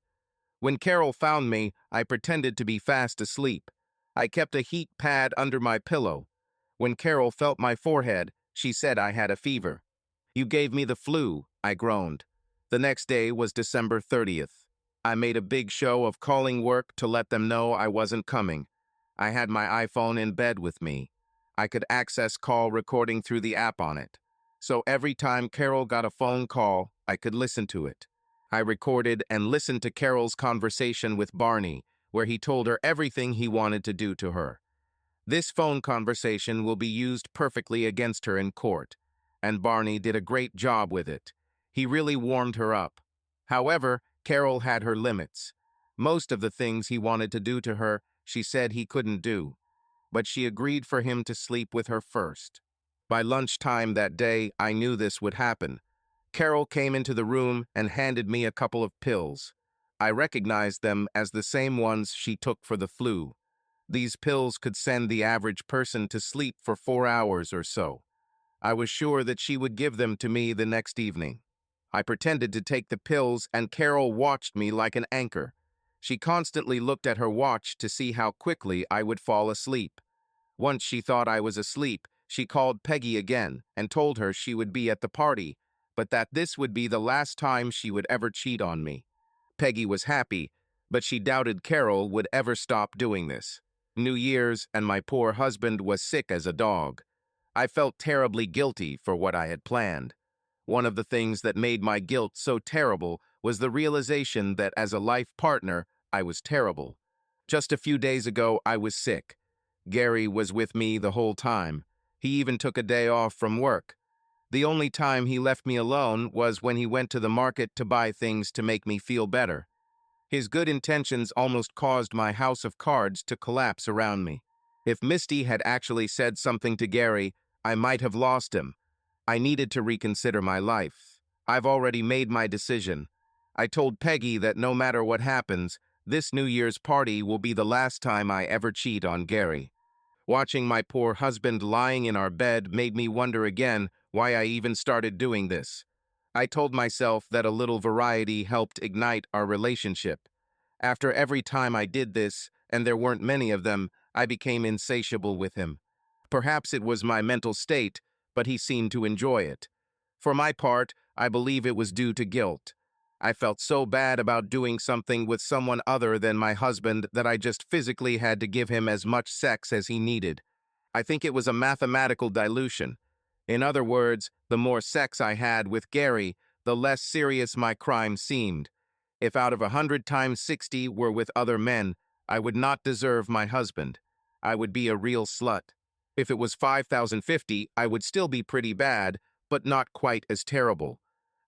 When Carol found me, I pretended to be fast asleep. I kept a heat pad under my pillow. When Carol felt my forehead, she said I had a fever. You gave me the flu, I groaned. The next day was December 30th. I made a big show of calling work to let them know I wasn't coming. I had my iPhone in bed with me. I could access call recording through the app on it. So every time Carol got a phone call, I could listen to it. I recorded and listened to Carol's conversation with Barney, where he told her everything he wanted to do to her. This phone conversation will be used perfectly against her in court, and Barney did a great job with it. He really warmed her up. However, Carol had her limits. Most of the things he wanted to do to her, she said he couldn't do, but she agreed for him to sleep with her first. By lunchtime that day, I knew this would happen. Carol came into the room and handed me a couple of pills. I recognized them as the same ones she took for the flu. These pills could send the average person to sleep for 4 hours or so. I was sure that she would give them to me the next evening. I pretended to take the pills, and Carol watched me like an anchor. She constantly looked at her watch to see how quickly I would fall asleep. Once she thought I was asleep, she called Peggy again and told her she would be at the party, but that this would be the last time she would ever cheat on me. Peggy was happy, but she doubted Carol would ever stop doing this. New Year's, and my poor husband was sick as a dog. I felt terribly guilty for what I had planned. One of the things that made my guilt so terrible was the realization that as a life partner, I was terrible. Just a few days ago, I was sick. Gary was with me the whole time. He even took a day off from work. The only time he left me alone was when he went to the market to buy things to make me feel better. His good intentions almost caused my house of cards to collapse around me. If Misty had actually said something to Gary, I might have lost him. I needed to reconsider my life. I've already made my decision. I told Peggy that no matter what happens, this New Year's party will be the last time I ever cheat on Gary. Watching my poor husband lying in our bed made me wonder again why I even started doing this. I told myself that a little variety helped ignite our relationship. After every time I did this, and there weren't many of them, I became insatiable with him. Perhaps it was my mental state, but he seemed to enjoy it. For my part, I believe it was due to guilt. I felt so bad about doing something with someone other than my husband that I just physically had to give him as much sex as he needed. I think it was a mathematical dilution. In other words, the more sex I had with Gary, the less serious my crime seemed. If out of 100 times 60 were with other men, I would not deserve my husband. I would be a real slut. If it was 5,050, I would still be pretty bad, but not quite as terrible.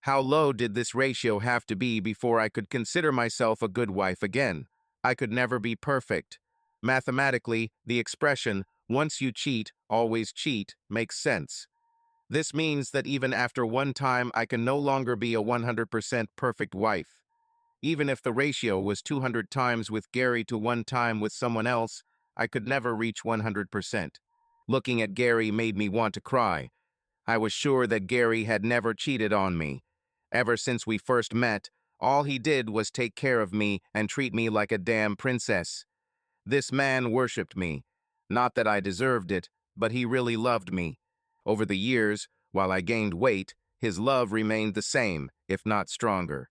How low did this ratio have to be before I could consider myself a good wife again? I could never be perfect. Mathematically, the expression, once you cheat, always cheat, makes sense. This means that even after one time, I can no longer be a 100% perfect wife. Even if the ratio was 200 times with Gary to one time with someone else, I could never reach 100%. Looking at Gary made me want to cry. I was sure that Gary had never cheated on me. Ever since we first met, all he did was take care of me and treat me like a damn princess. This man worshipped me. Not that I deserved it, but he really loved me. Over the years, while I gained weight, his love remained the same, if not stronger.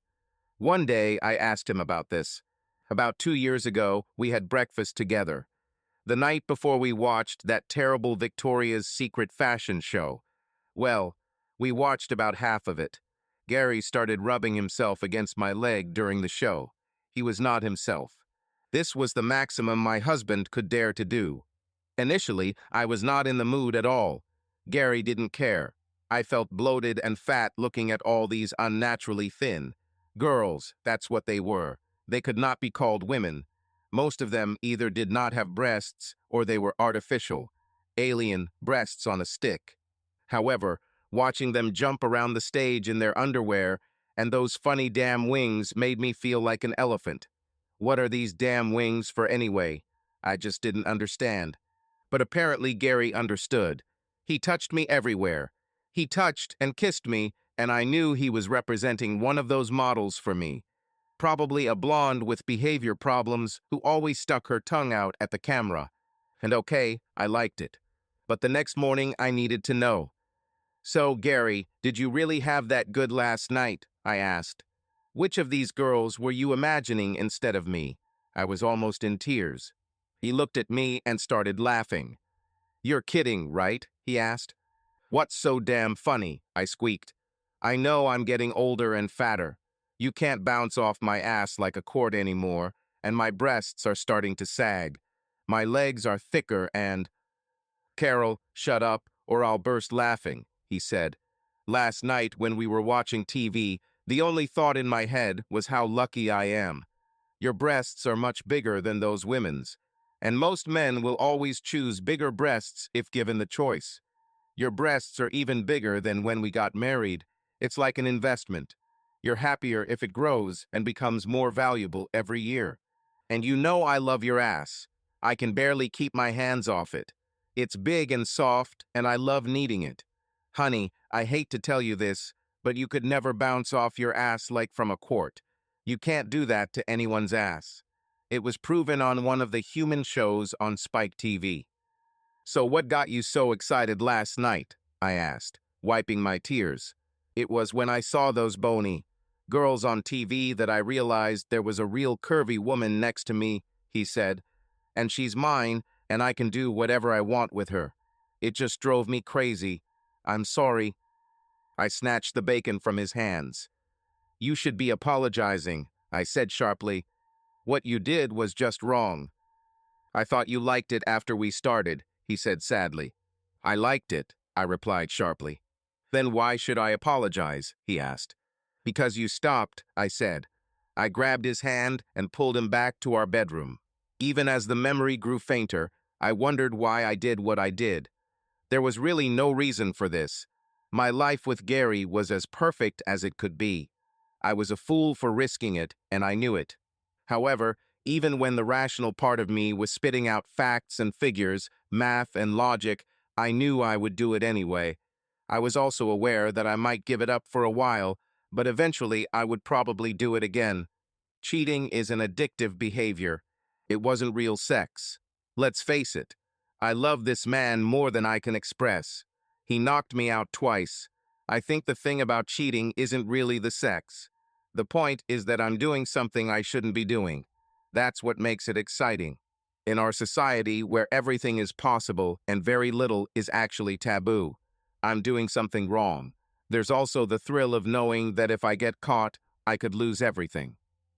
One day, I asked him about this. About 2 years ago, we had breakfast together. The night before we watched that terrible Victoria's Secret fashion show. Well, we watched about half of it. Gary started rubbing himself against my leg during the show. He was not himself. This was the maximum my husband could dare to do. Initially, I was not in the mood at all. Gary didn't care. I felt bloated and fat looking at all these unnaturally thin girls. That's what they were. They could not be called women. Most of them either did not have breasts or they were artificial, alien breasts on a stick. However, watching them jump around the stage in their underwear and those funny damn wings made me feel like an elephant. What are these damn wings for anyway? I just didn't understand. But apparently Gary understood. He touched me everywhere. He touched and kissed me, and I knew he was representing one of those models for me. Probably a blonde with behavior problems who always stuck her tongue out at the camera. And okay, I liked it. But the next morning I needed to know. So, Gary, did you really have that good last night? I asked. Which of these girls were you imagining instead of me? I was almost in tears. He looked at me and started laughing. You're kidding, right? He asked. What's so damn funny? I squeaked. I know I'm getting older and fatter. You can't bounce off my ass like a cord anymore, and my breasts are starting to sag. My legs are thicker and... Carol, shut up, or I'll burst laughing, he said. Last night, when we were watching TV, the only thought in my head was how lucky I am. Your breasts are much bigger than those women's, and most men will always choose bigger breasts if given the choice. Your breasts are even bigger than when we got married. It's like an investment. You're happier if it grows and becomes more valuable every year. And you know I love your ass. I can barely keep my hands off it. It's big and soft, and I love kneading it. Honey, I hate to tell you this, but you could never bounce off your ass like from a quart. You can't do that to anyone's ass. It was proven on one of the human shows on Spike TV. So what got you so excited last night? I asked, wiping my tears. It was when I saw those bony girls on TV that I realized there was a real curvy woman next to me, he said, and she's mine, and I can do whatever I want with her. It just drove me crazy. I'm sorry. I snatched the bacon from his hands. You should be apologizing, I said sharply. What you did was just wrong. I thought you liked it after we started, he said sadly. I liked it, I replied sharply. Then why should I apologize, he asked. Because you stopped, I said. I grabbed his hand and pulled him back to our bedroom. Even as the memory grew fainter, I wondered why I did what I did. There was really no reason for this. My life with Gary was as perfect as it could be. I was a fool for risking it, and I knew it. However, even when the rational part of me was spitting out facts and figures, math and logic, I knew I would do it anyway. I was also aware that I might give it up for a while, but eventually I would probably do it again. Cheating is an addictive behavior. It wasn't real sex. Let's face it. I love this man more than I can express. He knocked me out twice. I think the thing about cheating isn't really the sex. The point is that I'm doing something I shouldn't be doing. That's what makes it exciting. In our society, where everything is possible and very little is actually taboo, I'm doing something wrong. There's also the thrill of knowing that if I get caught, I could lose everything.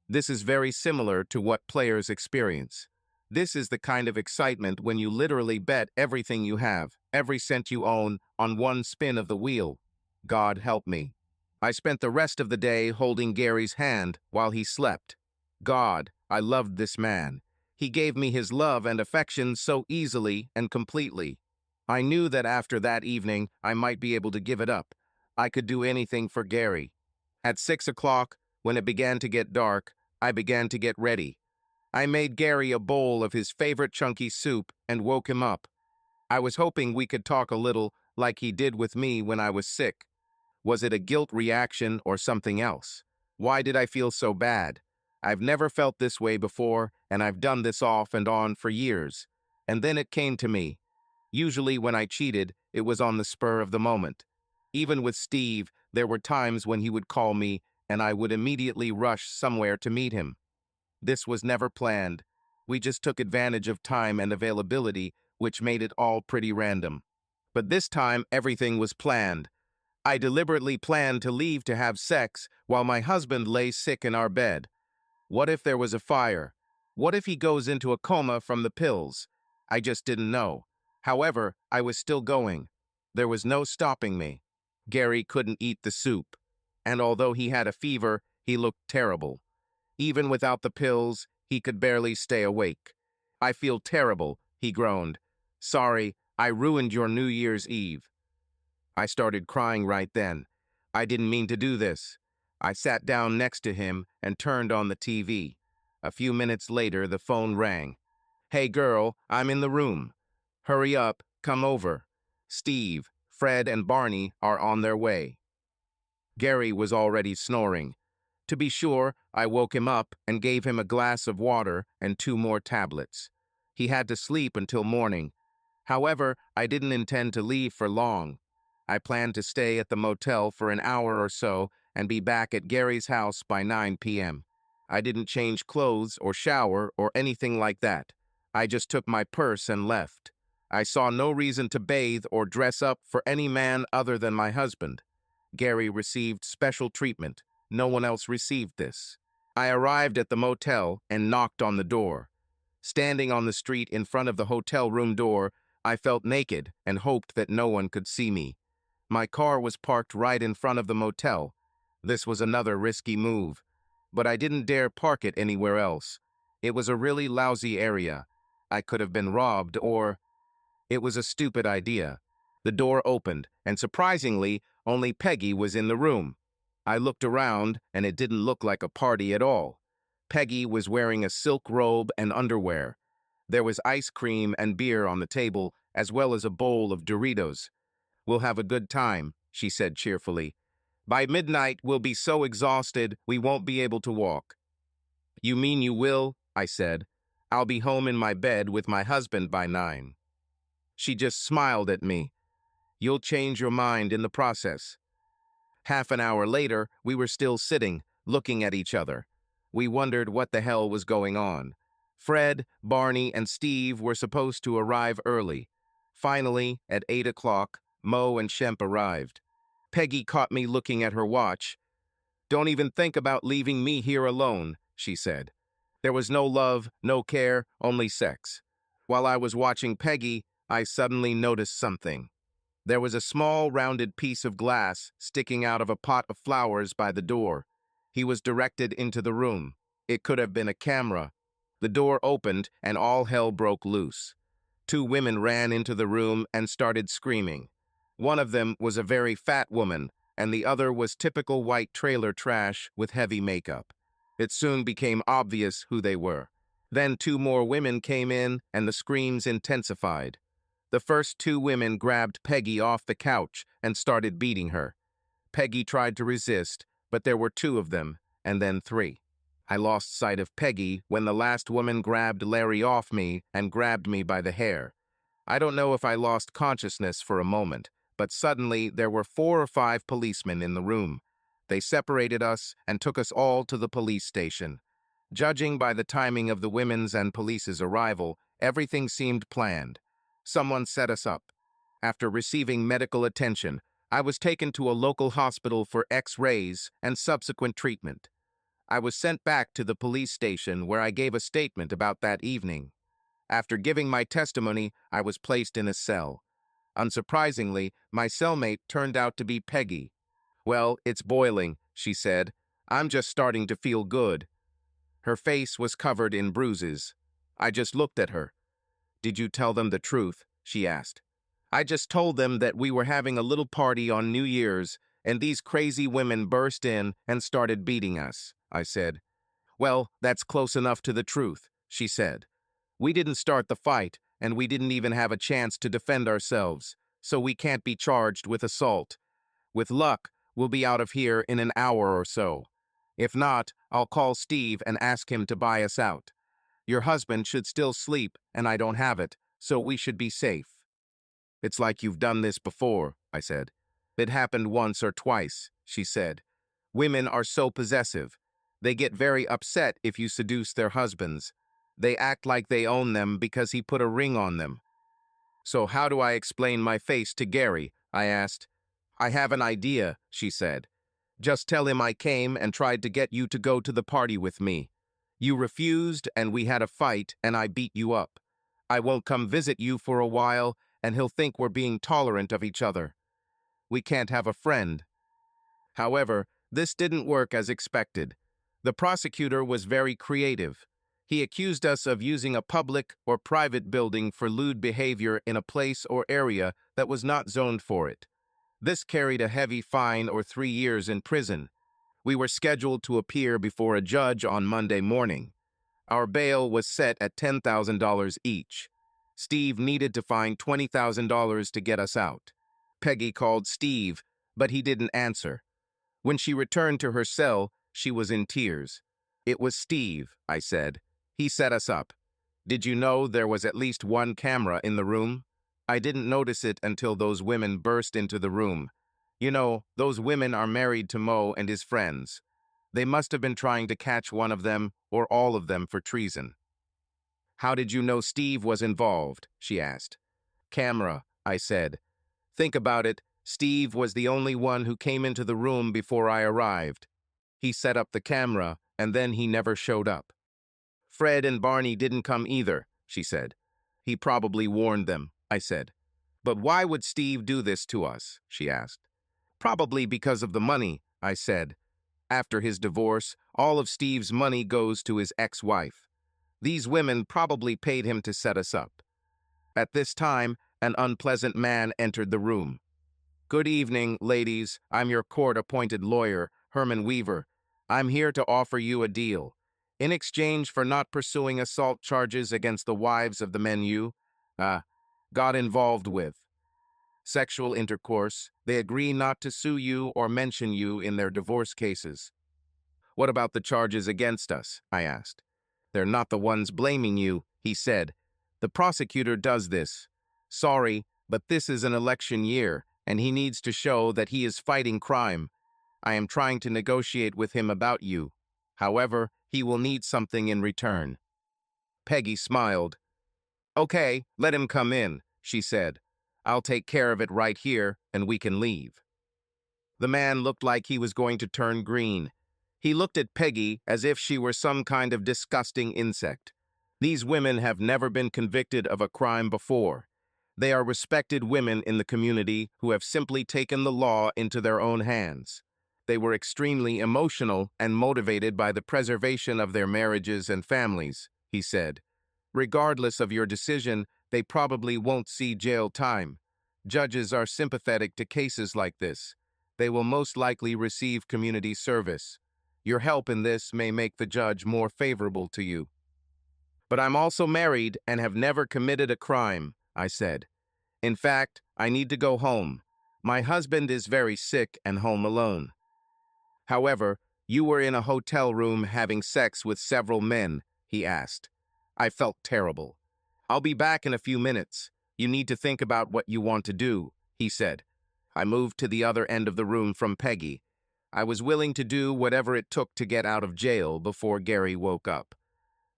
This is very similar to what players experience. This is the kind of excitement when you literally bet everything you have, every cent you own, on one spin of the wheel. God help me. I spent the rest of the day holding Gary's hand while he slept. God, I loved this man. He gave me his love and affection so easily and completely. I knew that after that evening, I might be able to give it up. I could do anything for Gary. At 6 o'clock, when it began to get dark, I began to get ready. I made Gary a bowl of his favorite chunky soup and woke him up. I was hoping we could talk a little like he did with me when I was sick. Was it a guilt reaction or something else? Why did I feel so bad? I've never felt this way before, and I've done this off and on for years. And then it came to me. Usually when I cheated, it was on the spur of the moment. Even with Steve, there were times when he would call me, and I would immediately rush somewhere to meet him. This was never planned. We just took advantage of time and availability, which made it all pretty random. But this time, everything was planned. I deliberately planned to leave to have sex while my husband lay sick in our bed. What if there was a fire? What if he goes into a coma from the pills? I just didn't know. However, I was still going. There was no stopping me. Gary couldn't eat the soup, and although he had a fever, he looked terrible. Even without the pills, he could barely stay awake. I feel terrible, he groaned. Sorry, I ruined your New Year's Eve. I started crying right then. I didn't mean to do this. I sat down next to him and turned on the TV. A few minutes later, the phone rang. Hey girl, I'm in the room. Hurry up, come over. Steve, Fred, and Barney are on their way. Gary was already snoring. To be sure, I woke him up and gave him a glass of water and 2 more tablets. He had to sleep until morning. However, I didn't intend to leave for long. I planned to stay at the motel for an hour or so and be back at Gary's house by 9 p.m. I didn't change clothes or shower or anything like that. I just took my purse and left. I saw no reason to bathe or dress up for any man other than my husband. Gary received special treatment. No one else received this. I arrived at the motel and knocked on the door. Standing on the street in front of the hotel room door, I felt naked and hoped that no one could see me. My car was parked right in front of the motel. This was another risky move, but I didn't dare park it anywhere else. It was a really lousy area. I could have been robbed or... It was a stupid idea. The door opened, and surprisingly, only Peggy was in the room. I looked around, and it didn't look like a party at all. Peggy was wearing a silk robe and underwear. There was ice cream and beer on the table, as well as a bowl of Doritos. "We'll have a good time," she said cheerfully. "By midnight, we'll be so exhausted we won't be able to walk." "You mean you will?" I said. "I'll be home in my bed with my husband by 9. She just smiled at me. "You'll change your mind in the process." Half an hour later, we were still sitting, looking at each other. We wondered what the hell was going on. Fred, Barney, and Steve were supposed to arrive early. Finally, at 8 o'clock, Mo and Shemp arrived. Peggy caught me looking at her watch. "Don't even think about leaving me here alone," she said. There was no love, no care, only sex. While I was watching Peggy, I suddenly noticed something. There was a small, rounded piece of glass sticking out of a pot of flowers by the door. He was directed into the room. It could have been a camera. The door opened, and all hell broke loose. 2 women ran into the room and started screaming. One of them was a very fat woman, and the other was typical white trailer trash with heavy makeup. It soon became obvious who they were. Then 2 more women came in, and the screams intensified. The first 2 women grabbed Peggy off the couch and started beating her. Peggy tried to resist, but there were 2 of them, and then 3. I lost sight of Peggy when the last woman grabbed Larry off me and grabbed me by the hair. I don't know if I lost consciousness for a moment, but suddenly there were 4 or 5 policemen in the room. They separated us and took us all to the police station. Judging by the timing of the women's and police's arrival, everything seemed planned. Someone set us up. After receiving medical attention, I was taken to a local hospital for X-rays and subsequent treatment. I was sent back to the police station where I gave a statement about that evening. After giving my testimony, I was placed in a cell. Unsurprisingly, my cellmate turned out to be Peggy. "Well, it's boiling," she said. "I'm just starting to feel good." Her face was covered in bruises. I just looked at her. "Did you tell them the truth?" she asked. "I just told them that we were having a little party on New Year's, and these crazy women burst in and started beating us," I said. "Well, that's close enough to the truth," she said. "We didn't start the fight, and we didn't even have a chance to defend ourselves, so we can't be charged with assault. With luck, we'll be out of here in an hour or so. If not, I'll call Steve and ask him to buy us out. Your husband should still sleep, and I don't have it, so we should be safe." "It's like you've done this before," I said. "It happened once or twice," she said. "Women are so possessive. They get very upset if you seduce their husbands. They act like they own them because he put a ring on them." "So how do I explain my face to Gary?" I asked. "I have an idea," she said. "Just tell him I came and tried to get you to go to the party with me. You refused, and we had a fight, and I beat you up. I won't come visit you for a while, and he'll think we're being tolerant of each other. We can't have a friend." However, this didn't work as expected. The prosecutor was very creative. He accused us of using a public or private building for lewd behavior in a place or area that was not zoned for it. This carried a heavy fine or 3 years in prison. We were scheduled to appear before a judge on Monday morning. Our bail was set at $10,000 each. Steve needed to find $20,000 to get us out. Peggy called Steve, but he didn't answer. When she returned to her cell, she was in tears. "It was Steve," I said. "He set us up. Did you know there was at least 1 camera in the room? I didn't notice it until those women burst into the room. You know, those women are married to Mo and his friends. They must have been trying to catch one of them or all of them for treason. How did you know Steve was involved? She asked. Camera, I said. Think about it. Steve was the only one who came into the room before I arrived. He set up the camera, and then he never showed up. Fred and Barney didn't come either, she said. He probably warned them, I said. But why would Steve do this to us? She asked. Probably because of the money, I said. After his divorce, all of Steve's money goes to his ex-wife. These women probably paid him to set us up. At this time, an unpleasant man entered the room. Good evening, ladies. I'm your court-appointed lawyer, Herman Weaver. I'm here to offer you a deal. In exchange for not pursuing assault charges against the wives of the men you, got involved with sexual intercourse, they agree not to sue you or mention you in their divorce cases. What about the charges against us? I asked. They're not the ones blaming you, he said. The prosecutor does this. Sorry, but this is an election year, and he needs to show that he is fighting crime. I am trying to negotiate with him about you. However, he will need something in return. Peggy smiled. Okay, let him come in, she said. I'll take care of it right here, and we can leave. The man looked like he was going to turn green. He looked at Peggy as if she were some kind of disgusting insect. These women have never been convicted of a crime before. They are respected women in the community who have simply taken the law into their own hands. They were extremely emotional and motivated by the preservation of their marriages and families, he said. Regardless of your decision, they probably won't see jail time. Judges are sympathetic to cases like this. They will most likely receive community service. Your help in this may make the judge more favorable to you. But I'm also married and have never committed a crime, I said. In fact, I need to go home. My husband is very sick and home alone. However, you were in a hotel room having sex with several men, he asked. I felt terrible. I'll be back in a few minutes. You need to think about what you want to do, he said. I moved to the other end of the room from Peggy. I was willing to do whatever it took to get out of jail before Gary woke up.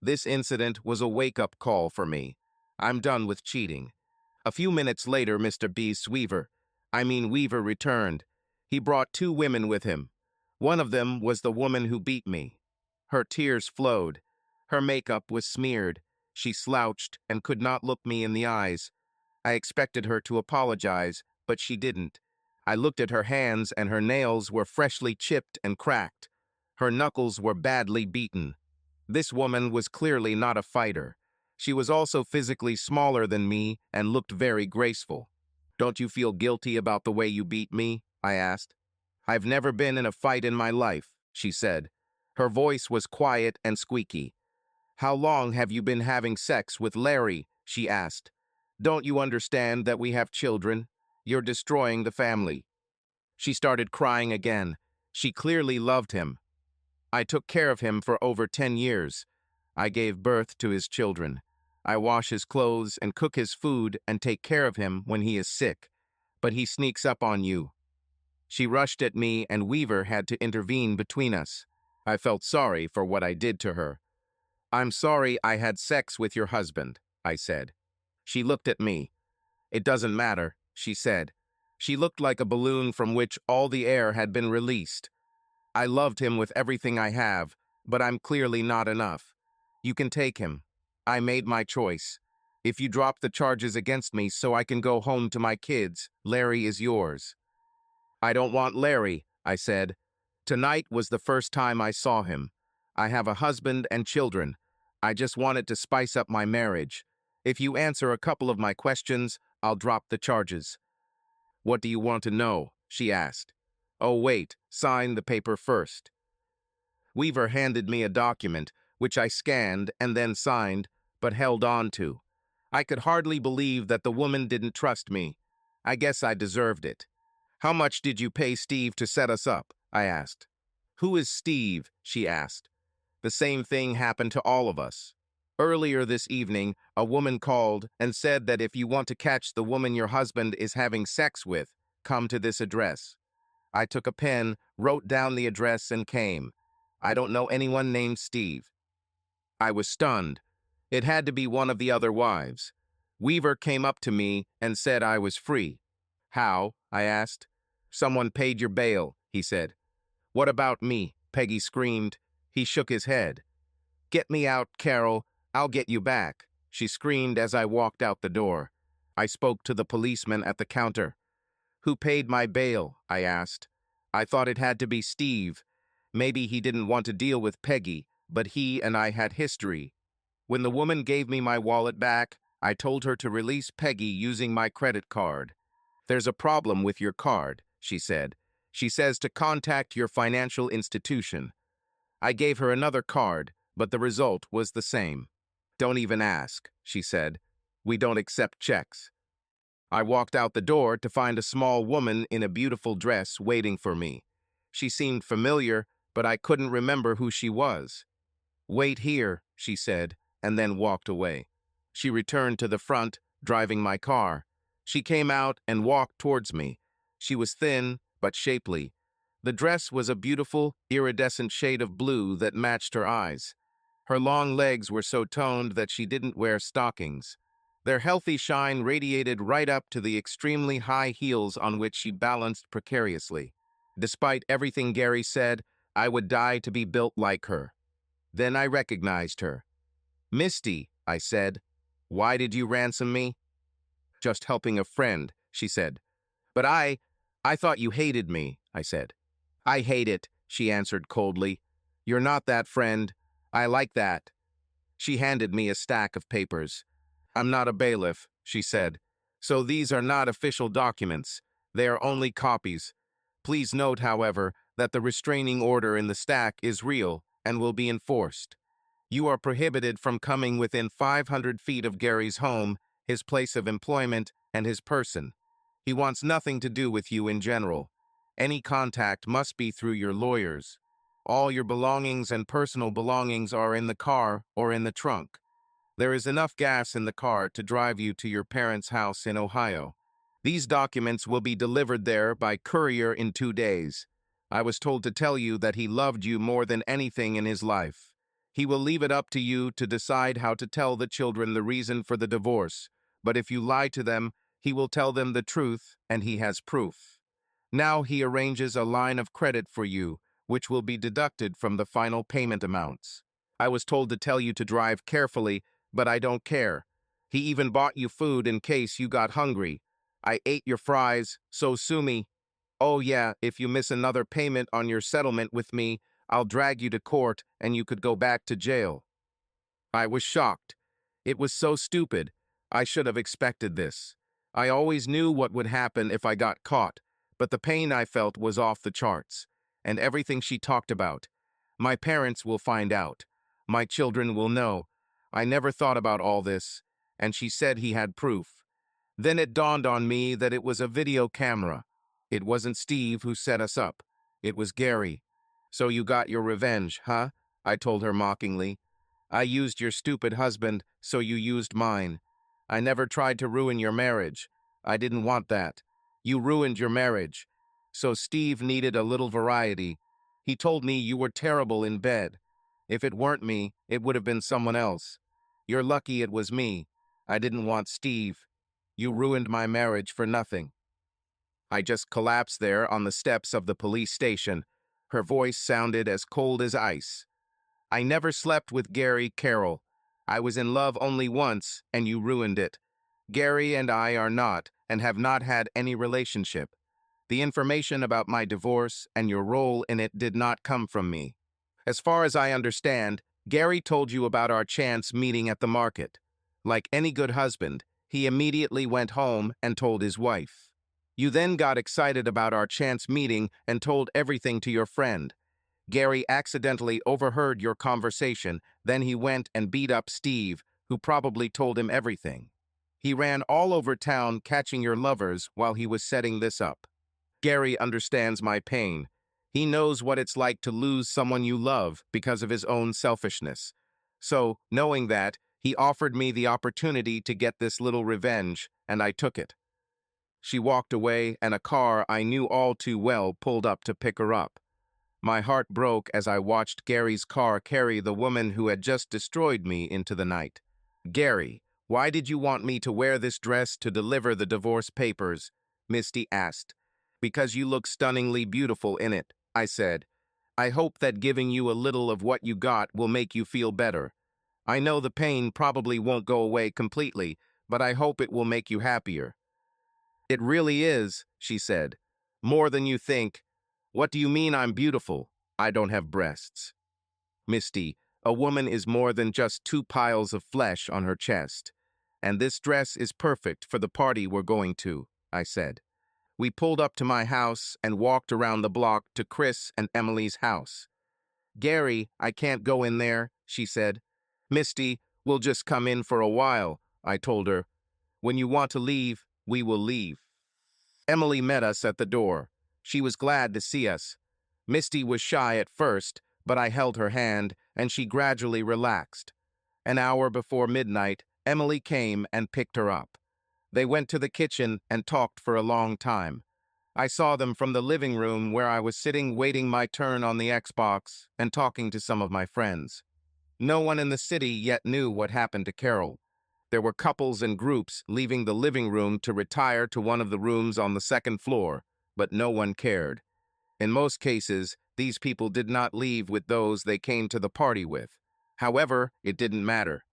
This incident was a wake-up call for me. I'm done with cheating. A few minutes later, Mr. Weaver returned. He brought two women with him. One of them was the woman who beat me. Her tears flowed. Her makeup was smeared. She slouched and could not look me in the eyes. I expected her to apologize, but she didn't. I looked at her hands and her nails were freshly chipped and cracked. Her knuckles were badly beaten. This woman was clearly not a fighter. She was also physically smaller than me and looked very graceful. Don't you feel guilty about the way you beat me? I asked. I've never been in a fight in my life, she said. Her voice was quiet and squeaky. How long have you been having sex with Larry? She asked. Don't you understand that we have children? You're destroying the family. She started crying again. She clearly loved him. I took care of him for over 10 years. I gave birth to his children. I wash his clothes and cook his food and take care of him when he is sick. But he sneaks up on you. She rushed at me and Weaver had to intervene between us. I felt sorry for what I did to her. I'm sorry I had sex with your husband, I said. She looked at me. It doesn't matter, she said. She looked like a balloon from which all the air had been released. I loved him with everything I have, but I'm clearly not enough. You can take him. I made my choice. If you drop the charges against me so I can go home to my kids, Larry is yours. I don't want Larry, I said. Tonight was the first time I saw him. I have a husband and children. I just wanted to spice up my marriage. If you answer a couple of my questions, I'll drop the charges. What do you want to know? She asked. Oh, wait, sign the paper first. Weaver handed me a document, which I scanned and then signed, but held on to. I could hardly believe that the woman didn't trust me. I guess I deserved it. How much did you pay Steve to set us up? I asked. Who is Steve? She asked. The same thing happened to all of us. Earlier this evening, a woman called and said that if you want to catch the woman your husband is having sex with, come to this address. I took a pen, wrote down the address, and came. I don't know anyone named Steve. I was stunned. It had to be one of the other wives. Weaver came up to me and said I was free. How? I asked. Someone paid your bail, he said. What about me? Peggy screamed. He shook his head. Get me out, Carol. I'll get you back, she screamed as I walked out the door. I spoke to the policeman at the counter. Who paid my bail? I asked. I thought it had to be Steve. Maybe he didn't want to deal with Peggy, but he and I had history. When the woman gave me my wallet back, I told her to release Peggy using my credit card. There's a problem with your card, she said. She says to contact your financial institution. I gave her another card, but the result was the same. Don't even ask, she said. We don't accept checks. I walked out the door to find a small woman in a beautiful dress waiting for me. She seemed familiar, but I couldn't remember who she was. Wait here, she said, and then walked away. She returned to the front, driving my car. She came out and walked towards me. She was thin, but shapely. The dress was a beautiful, iridescent shade of blue that matched her eyes. Her long legs were so toned that she didn't wear stockings. Their healthy shine radiated right up to the extremely high heels on which she balanced precariously. Despite everything Gary said, I would die to be built like her. Then I recognized her. Misty, I said. Why did you ransom me? Just helping a friend, she said. But I thought you hated me, I said. I hate it, she answered coldly. You're not that friend. I like that. She handed me a stack of papers. I'm not a bailiff, she said. So these are not official documents. They are only copies. Please note, however, that the restraining order in the stack is real and will be enforced. You are prohibited from coming within 500 feet of Gary's home, his place of employment, and his person. He wants nothing to do with you in general. Any contact must be through your lawyers. All your belongings and personal belongings are in the car or in the trunk. There is enough gas in the car to drive you to your parents' house in Ohio. These documents will be delivered there by courier in 2 days. I was told to tell you that he loved you more than anything in his life. He will leave it up to you to decide how to tell the children the reason for the divorce, but if you lie to them, he will tell them the truth, and he has proof. Now he arranges a line of credit for you, which will be deducted from the final payment amounts. I was told to tell you to drive carefully, but I don't care. He even bought you food in case you got hungry. I ate your fries, so sue me. Oh yeah, if you miss another payment on your settlement with me, I'll drag you to court and you could go back to jail. I was shocked. It was so stupid. I should have expected this. I always knew what would happen if I got caught, but the pain I felt was off the charts. And everything she talked about. My parents will find out. My children will know. I never thought about all this, and she said he had proof. Then it dawned on me that it was a video camera. It wasn't Steve who set us up. It was Gary. So you got your revenge, huh? I told her mockingly. I used your stupid husband, so you used mine. I never tried to ruin your marriage. I didn't want that. You ruined your marriage. So Steve needed a little variety. He told me you were terrible in bed. If it weren't me, it would have been someone else. You're lucky it was me. I didn't want Steve. You ruined my marriage for nothing. I just collapsed there on the steps of the police station. Her voice sounded as cold as ice. I never slept with Gary, Carol. I was in love only once, and you ruined it. Gary and I are not, and have not had any relationship. The information about my divorce and your role in it did not come from me. As far as I understand, Gary told you about our chance meeting at the market. Like any good husband, he immediately went home and told his wife. You then got excited about our chance meeting and told everything to your friend. Gary accidentally overheard your conversation, then he went and beat up Steve, who probably told him everything. He ran all over town catching your lovers while he was setting this up. Gary understands my pain. He knows what it's like to lose someone you love because of his own selfishness. So, knowing that, he offered me the opportunity to get this little revenge, and I took it. She walked away, and a car I knew all too well pulled up to pick her up. My heart broke as I watched Gary's car carry the woman who had just destroyed me into the night. "Gary, why did you want me to wear this dress to deliver the divorce papers?" Misty asked. "Because you look stunningly beautiful in it," I said. "I hope that giving you a little of what you got will make you feel better. I know the pain probably won't go away completely, but I hope it will make you happier." "It really is," she said. "More than you think. What do you mean I'm beautiful? I don't have breasts." "Misty, a woman is more than just two piles of flesh on her chest. And this dress is perfect for the party we're going to," I said. We pulled up to my house and walked around the block to Chris and Emily's house. "Gary, I can't go in there," she said. "Misty, we'll just come in for a while," I told her. "When you want to leave, we will leave." Emily met us at the door. She was glad to see us. Misty was shy at first, but I held her hand, and she gradually relaxed. An hour before midnight, Emily came and picked her up. They went to the kitchen and talked for a long time. I saw them from the living room where I was sitting waiting my turn on the Xbox and talking to some of my friends. No one in the city yet knew what happened to Carol. There were couples and groups leaving the living room to retire to one of the rooms on the second floor, but no one cared. In most cases, these people did not leave with those they came to the party with. However, it didn't matter.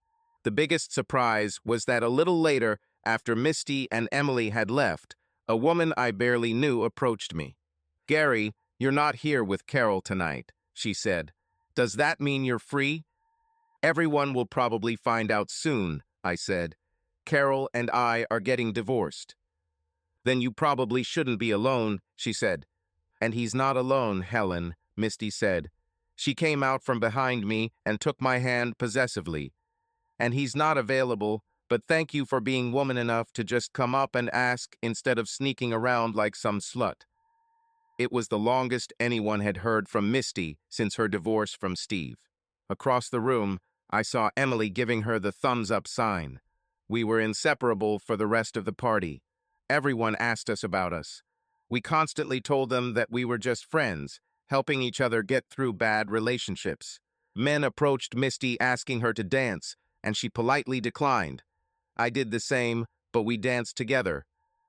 The biggest surprise was that a little later, after Misty and Emily had left, a woman I barely knew approached me. "Gary, you're not here with Carol tonight," she said. "Does that mean you're free?" "Everyone will probably find out soon," I said. "Carol and I are getting divorced." "Then you probably shouldn't be alone," she said. "And he's not alone, Helen," Misty said. She came out from behind me and took my hand possessively. "And he's not available, but thank you for being woman enough to just come up and ask instead of sneaking around like some slut." It was the longest anyone had heard from Misty since her divorce from Steve. Across the room, I saw Emily giving her the thumbs-up sign. We were inseparable for the rest of the party. Everyone asked us about us. We constantly told them that we were just friends, helping each other get through bad relationships. Men approached Misty asking her to dance, and she politely declined. I did the same, but we danced together.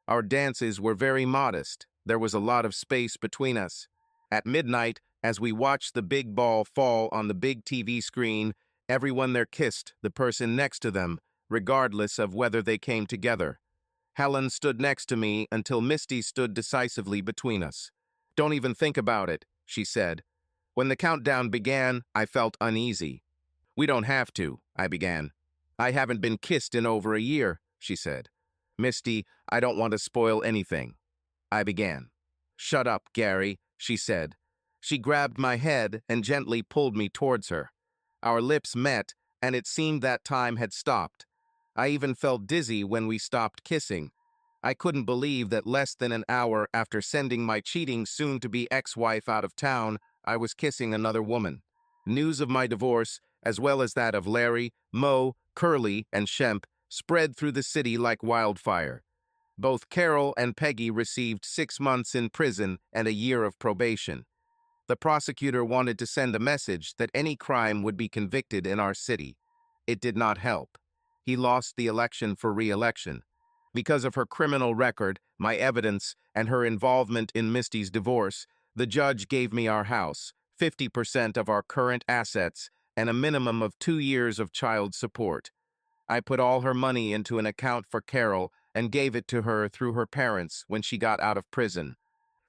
Our dances were very modest. There was a lot of space between us. At midnight, as we watched the big ball fall on the big TV screen, everyone there kissed the person next to them, regardless of whether they came together. Helen stood next to me until Misty stood decisively between us. "Don't even think about it," she said. When the countdown began, I felt uneasy. "We don't have to," I began. "I haven't been kissed in over a year," she said. "Misty, I don't want to spoil anything," I began. "Shut up, Gary," she said. She grabbed my head and gently pulled me towards her. Our lips met, and it seemed that time had stopped. I even felt dizzy when we stopped kissing. I couldn't believe that less than an hour after sending my cheating soon-to-be ex-wife out of town, I was kissing another woman. News of my divorce, as well as that of Larry, Mo, Curly, and Shemp, spread through the city like wildfire. Both Carol and Peggy received 6 months in prison and a year of probation. The prosecutor wanted to send a message that any crime would be convicted in our city. It did not help. He lost the election for re-election. Because of her criminal record, my evidence, and her involvement in Misty's divorce, the judge gave me our house, 50% of our current assets, and a minimum of 2 years of child support. I put all her money into an account for Carol and gave it to her through her parents when she got out of prison.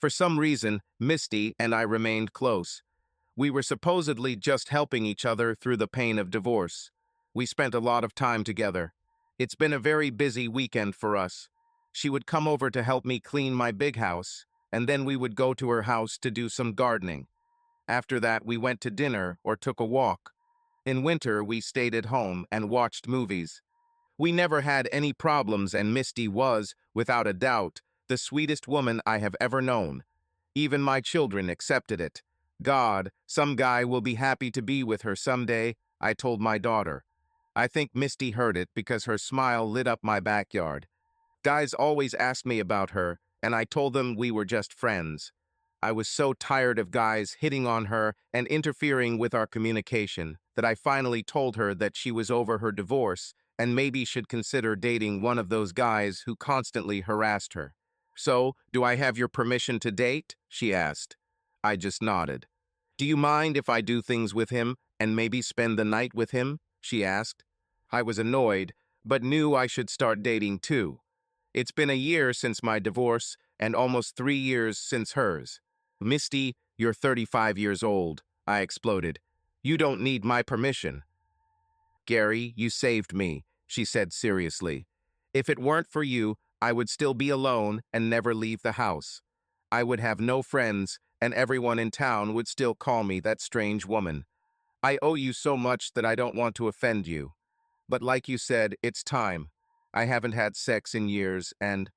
For some reason, Misty and I remained close. We were supposedly just helping each other through the pain of divorce. We spent a lot of time together. It's been a very busy weekend for us. She would come over to help me clean my big house, and then we would go to her house to do some gardening. After that, we went to dinner or took a walk. In winter, we stayed at home and watched movies. We never had any problems, and Misty was, without a doubt, the sweetest woman I have ever known. Even my children accepted it. "God, some guy will be happy to be with her someday," I told my daughter. I think Misty heard it because her smile lit up my backyard. Guys always asked me about her, and I told them we were just friends. I was so tired of guys hitting on her and interfering with our communication that I finally told her that she was over her divorce and maybe should consider dating one of those guys who constantly harassed her. "So, do I have your permission to date?" she asked. I just nodded. "Do you mind if I do things with him and maybe spend the night with him?" she asked. I was annoyed, but knew I should start dating too. It's been a year since my divorce and almost 3 years since hers. "Misty, you're 35 years old," I exploded. "You don't need my permission." "Gary, you saved me," she said seriously. "If it weren't for you, I would still be alone and never leave the house. I would have no friends, and everyone in town would still call me that strange woman. I owe you so much that I don't want to offend you. But like you said, it's time. I haven't had sex in years, and—"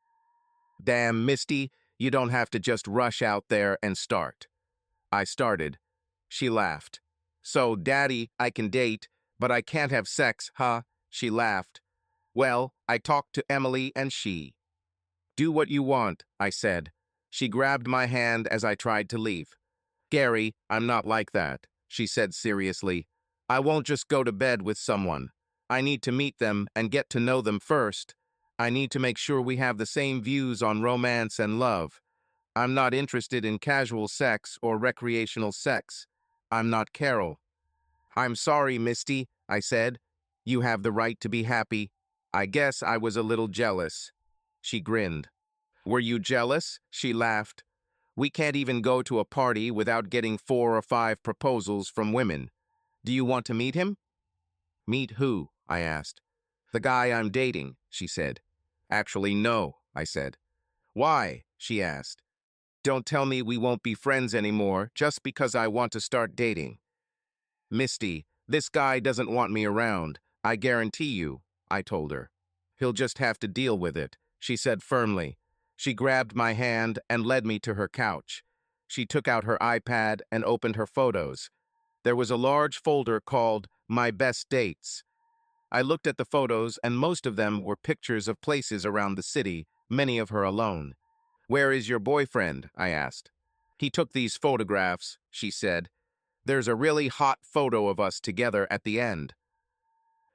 "Damn, Misty, you don't have to just rush out there and start." I started. She laughed. "So, Daddy, I can date, but I can't have sex, huh?" She laughed. "Well, I talked to Emily and she—" "Do what you want," I said. She grabbed my hand as I tried to leave. "Gary, I'm not like that," she said seriously. "I won't just go to bed with someone. I need to meet them and get to know them first. I need to make sure we have the same views on romance and love. I'm not interested in casual sex or recreational sex. I'm not Carol." "I'm sorry, Misty," I said. "You have the right to be happy." I guess I was a little jealous. She grinned. "Were you jealous?" She laughed. "We can't even go to a party without getting 4 or 5 proposals from women. Do you want to meet him?" "Meet who?" I asked. "The guy I'm dating," she said. "Actually, no," I said. "Why?" she asked. "Don't tell me we won't be friends anymore just because I want to start dating." "Misty, this guy doesn't want me around. I guarantee you," I told her. "He'll just have to deal with it," she said firmly. She grabbed my hand and led me to her couch. She took out her iPad and opened her photos. There was a large folder called My Best Dates. I looked at the photos, and most of them were pictures of places around the city, many of her alone. "Where is your boyfriend?" I asked. "He took these photographs," she said. "There's a really hot photo of us together at the end."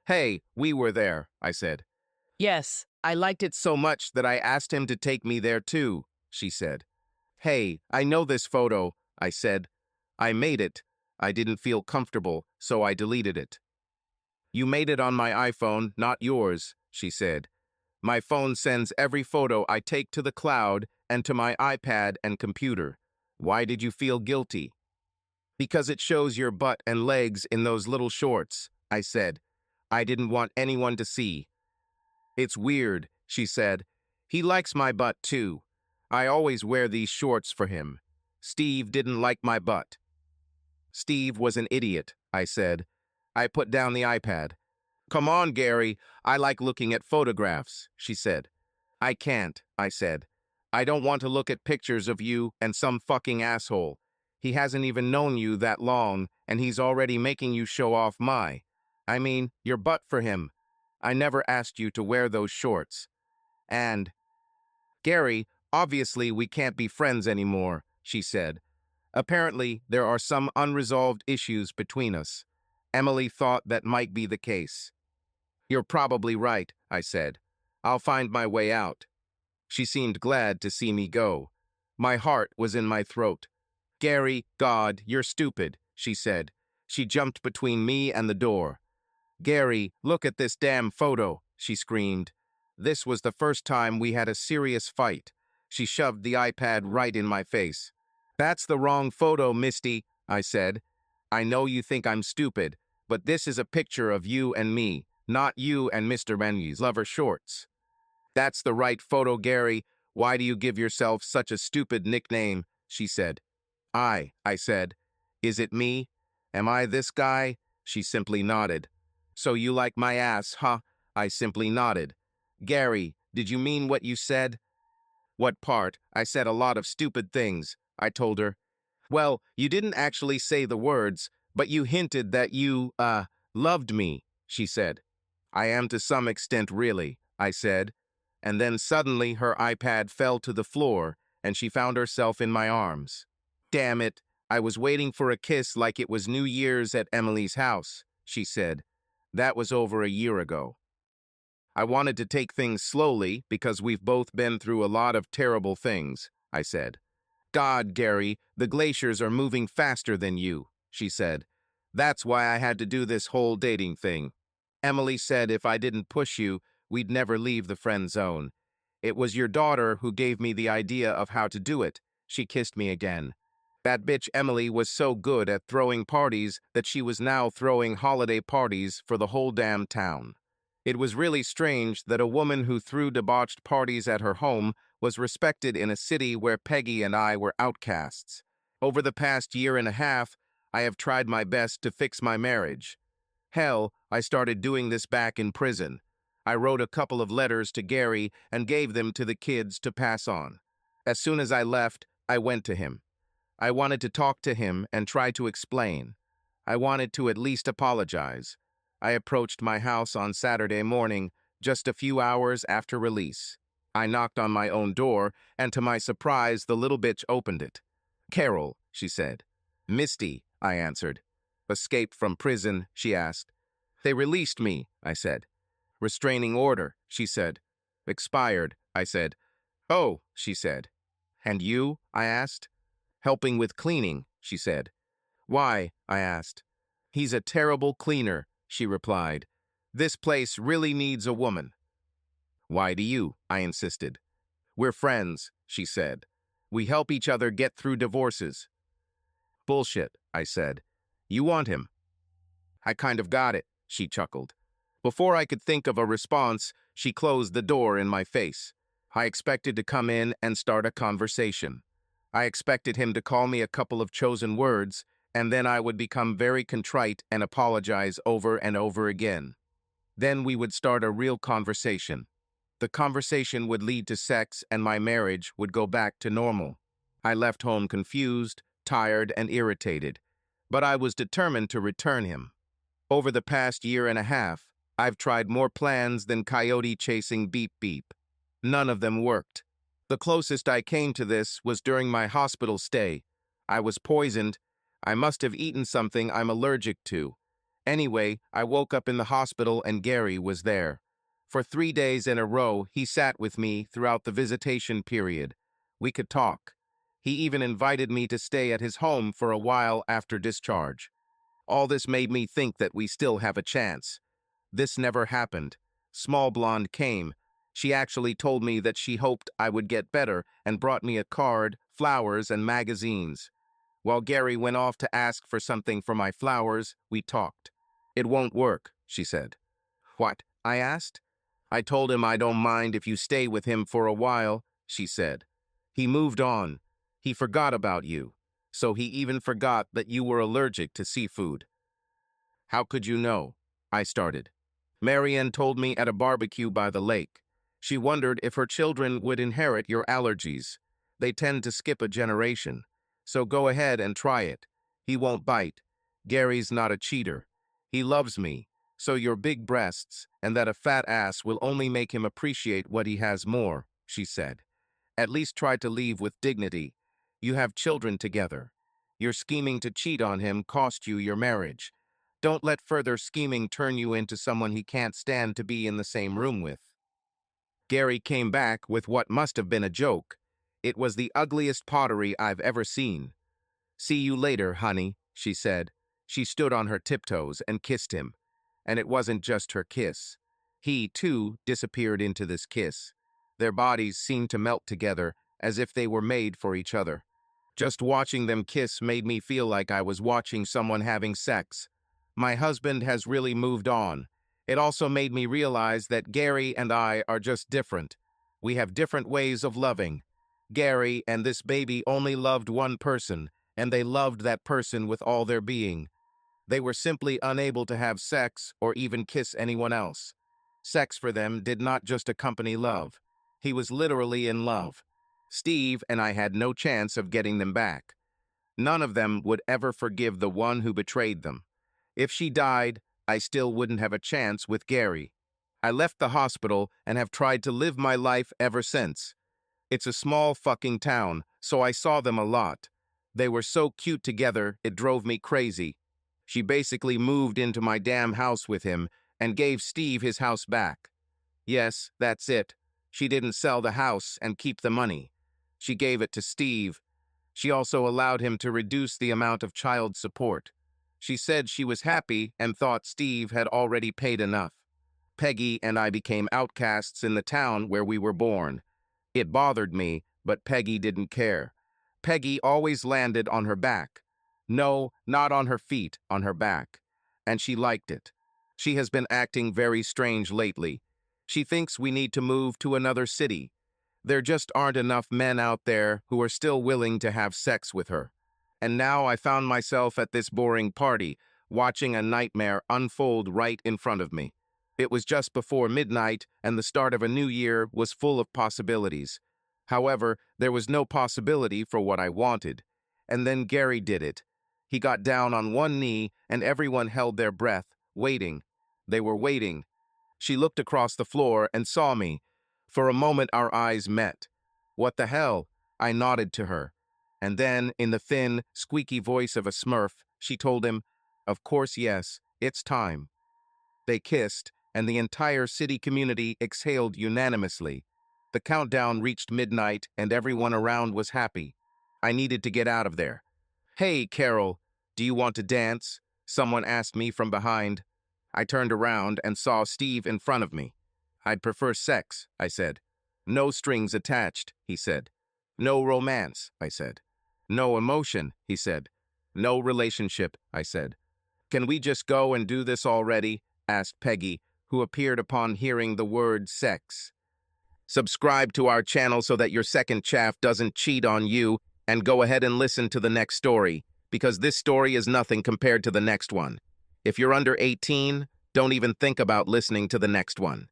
"Hey, we were there," I said. "Yes, I liked it so much that I asked him to take me there too," she said. "Hey, I know this photo," I said. "I made it. I didn't feel comfortable, so I deleted it." "You made it on my iPhone, not yours," she said. "My phone sends every photo I take to the cloud and to my iPad and computer. Why did you feel guilty?" "Because it shows your butt and legs in those little shorts," I said. "I didn't want anyone to see." "It's weird," she said. "He likes my butt too. I always wear these shorts for him. Steve didn't like my butt." "Steve was an idiot," I said. I put down the iPad. "Come on, Gary. I like looking at photographs," she said. "I can't," I said. "I don't want to look at pictures of you and some fucking asshole. He hasn't even known you that long, and he's already making you show off your butt for him. I never asked you to wear those shorts. And, Gary, obviously we can't be friends anymore," she said. "Apparently, there are some unresolved issues between us. Emily thought that might be the case." "You're probably right," I said. "I'll find my way out." She seemed glad to see me go. My heart was in my throat. "Gary, God, you're stupid," she said. She jumped between me and the door. "Gary, look at this damn photo," she screamed. This was the first time we had a serious fight. She shoved the iPad right in my face. "That's the wrong photo, Misty," I said. "I know you think I'm stupid, but this is a picture of you and me, not you and Mr. Menyu's lover shorts." "That's the right photo, Gary. Why do you give yourself such a stupid nickname?" she said. I said. "Is it me? Am I this guy?" She simply nodded. "So you like my ass, huh?" I simply nodded. "Gary, did you mean what you said?" "What part? I said a lot of stupid things," I told her. "Well, you didn't actually say the words, but you hinted that you, loved me," she said. "I am to some extent, really," I said. And then suddenly her iPad fell to the floor and she found herself in my arms. Damn it, I was waiting for a kiss like it was New Year's at Emily's house, she said. That was over a year ago. I wanted to take things slowly because we've both been through a lot of terrible things, I said. God, Gary, the glaciers are moving faster than you, she said. That's why I had to do this whole dating thing. Emily said if I didn't push you, we'd never leave the friend zone. It was your daughter who gave me the idea of how to do it. She kissed me again. That bitch Emily was so good at throwing parties that she was now throwing holiday parties for the whole damn town. It was really strange that a woman who threw debauched parties at her home was respected in a city where Peggy and I were outcasts. Over the past year and a half, I have tried my best to fix my marriage. Hell, I started doing this back in prison. I wrote a couple of letters to Gary and gave them to the kids to pass on. As soon as I left, I went to him. I wanted to talk to him and try to explain. I wanted to at least apologize. I approached my house on Saturday morning, just a few hours after release. I knocked on my own door, and to my surprise, the little bitch opened it. Carol, she said. Misty, I answered. Escaped from prison, she asked. They released me, I said. Restraining order, she said. Expired, I said. Oh, she said. And you? I asked. Helping with cleaning, she said. Why? I asked. He's a terrible cleaner, she replied. This place really needs a woman. Why do you? I insisted. We're friends, she said. We help each other get through divorces. Bullshit, I said. You want him. I kind of got it, she chuckled. Before I could think of a response, she closed the door in my face. I expected to come in and start a conversation. I expected him to call me a couple of chosen words, and then I would become very contrite and apologize over and over again. Then we would start a real conversation. The conversation would lead to sex and my marriage would go back to normal. I left home confused, tired, and irritated, but I was determined to return him. Over the past year and a half, I've tried more plans than coyote chasing beep beep. None of them worked. The closest I came to this was during my hospital stay. I was poisoned. I must have eaten something I'm allergic to. Anyway, I woke up in the hospital and Gary was there. For 3 days in a row, he sat with me throughout the visitation period. We could talk. He even invited me to stay at his home for a while after discharge. All this made me think that we still have a chance. This never happened. Small Blonde came. She actually told me that she hoped I would get better and brought me a card, flowers, and magazines. While Gary went off to ask for something for my flowers, we talked. It won't work, she said. What? I asked. I told him I don't mind if you stay with him for a while, she said. He moved on. He forgot about you. So he even forgot that you were allergic to seafood. How could you know? I started. Marianne told me at a barbecue by the lake. She wondered if her children would inherit your allergies. They tend to skip a generation. So go ahead and try it. He won't bite. Gary's not a cheater. He loves me. So your big breasts and that a fat ass will only make him appreciate what he has more, she said. At least try to leave with dignity. You have children together. Your scheming to cheat on him cost you your marriage. Don't let further scheming turn you into someone he can't stand to be in the same room with. Gary came back with what must have been a joke. It was the ugliest pottery I've ever seen. See you later, honey, she said. She stood on her tiptoes and kissed him. And it wasn't just her kiss. He, too, disappeared into this kiss. Their bodies seemed to melt together as if they were made for each other. Just watching them kiss made me feel like I was watching someone having sex. My husband has really moved on. It also made me realize that Gary and I are just different. We have different ways of loving. Gary and this baby only loved one person, and they loved that person with all their being. They were simply unable to have sex or even kiss anyone else. Sex for them did not just accompany love. He was literally in love. Steve and I had no chance of getting them back. None of them would ever forgive the one who betrayed them. If she died, I still wouldn't have a chance with Gary. I left the hospital and have tried to live my life ever since. It's a small fucking town, so I saw them a lot. They were so cute together, it drove me crazy. She basically moved into my damn house with him and gave Steve his house back. Yes, that's it. She didn't sell the house and keep the money. She gave it to Steve. She also allowed him to reduce the amount of child support. She said she was happy and thought Steve had already paid enough. Peggy and I became outcasts in the town where we were born. It bothered me, but Peggy didn't care. Peggy always landed on her back. No, not on her feet, on her back. And she liked it. She has been acting very strange lately. She thinks we need to move to another city. There just aren't enough men out there who are still willing to have sex with her. And now I found myself at this boring party, watching a nightmare unfold right in front of me. It was just before midnight, and the start of a new year was full of possibilities. However, there was no possibility for what I wanted. And then Gary did it. He got down on one knee, and everyone held their breath, waiting. They were waiting. She looked across the floor and saw me. For a moment our eyes met. "What the hell?" I nodded to her. And then, in the thin, squeaky voice of a Smurf, she told him, "Of course, yes, it's time." They kissed, and the entire city community exhaled unanimously. The countdown reached midnight, and everyone around was happy. I needed to get out of there. "Hey, Carol, do you want to dance?" Someone asked me from behind. I turned around and saw Steve in front of me. "I'd prefer sex," I said. "No strings attached," he said. "No romance," I said. "No emotion," he said. "No relationship," I said. "Can we just go and do this already?" asked Peggy, who appeared upon hearing the word sex. Subscribe to our channel so that your second chaff doesn't cheat on you, and go ahead and listen to the next story, because this story is nothing compared to the next one. If you're under 18, don't even think about listening to the next one.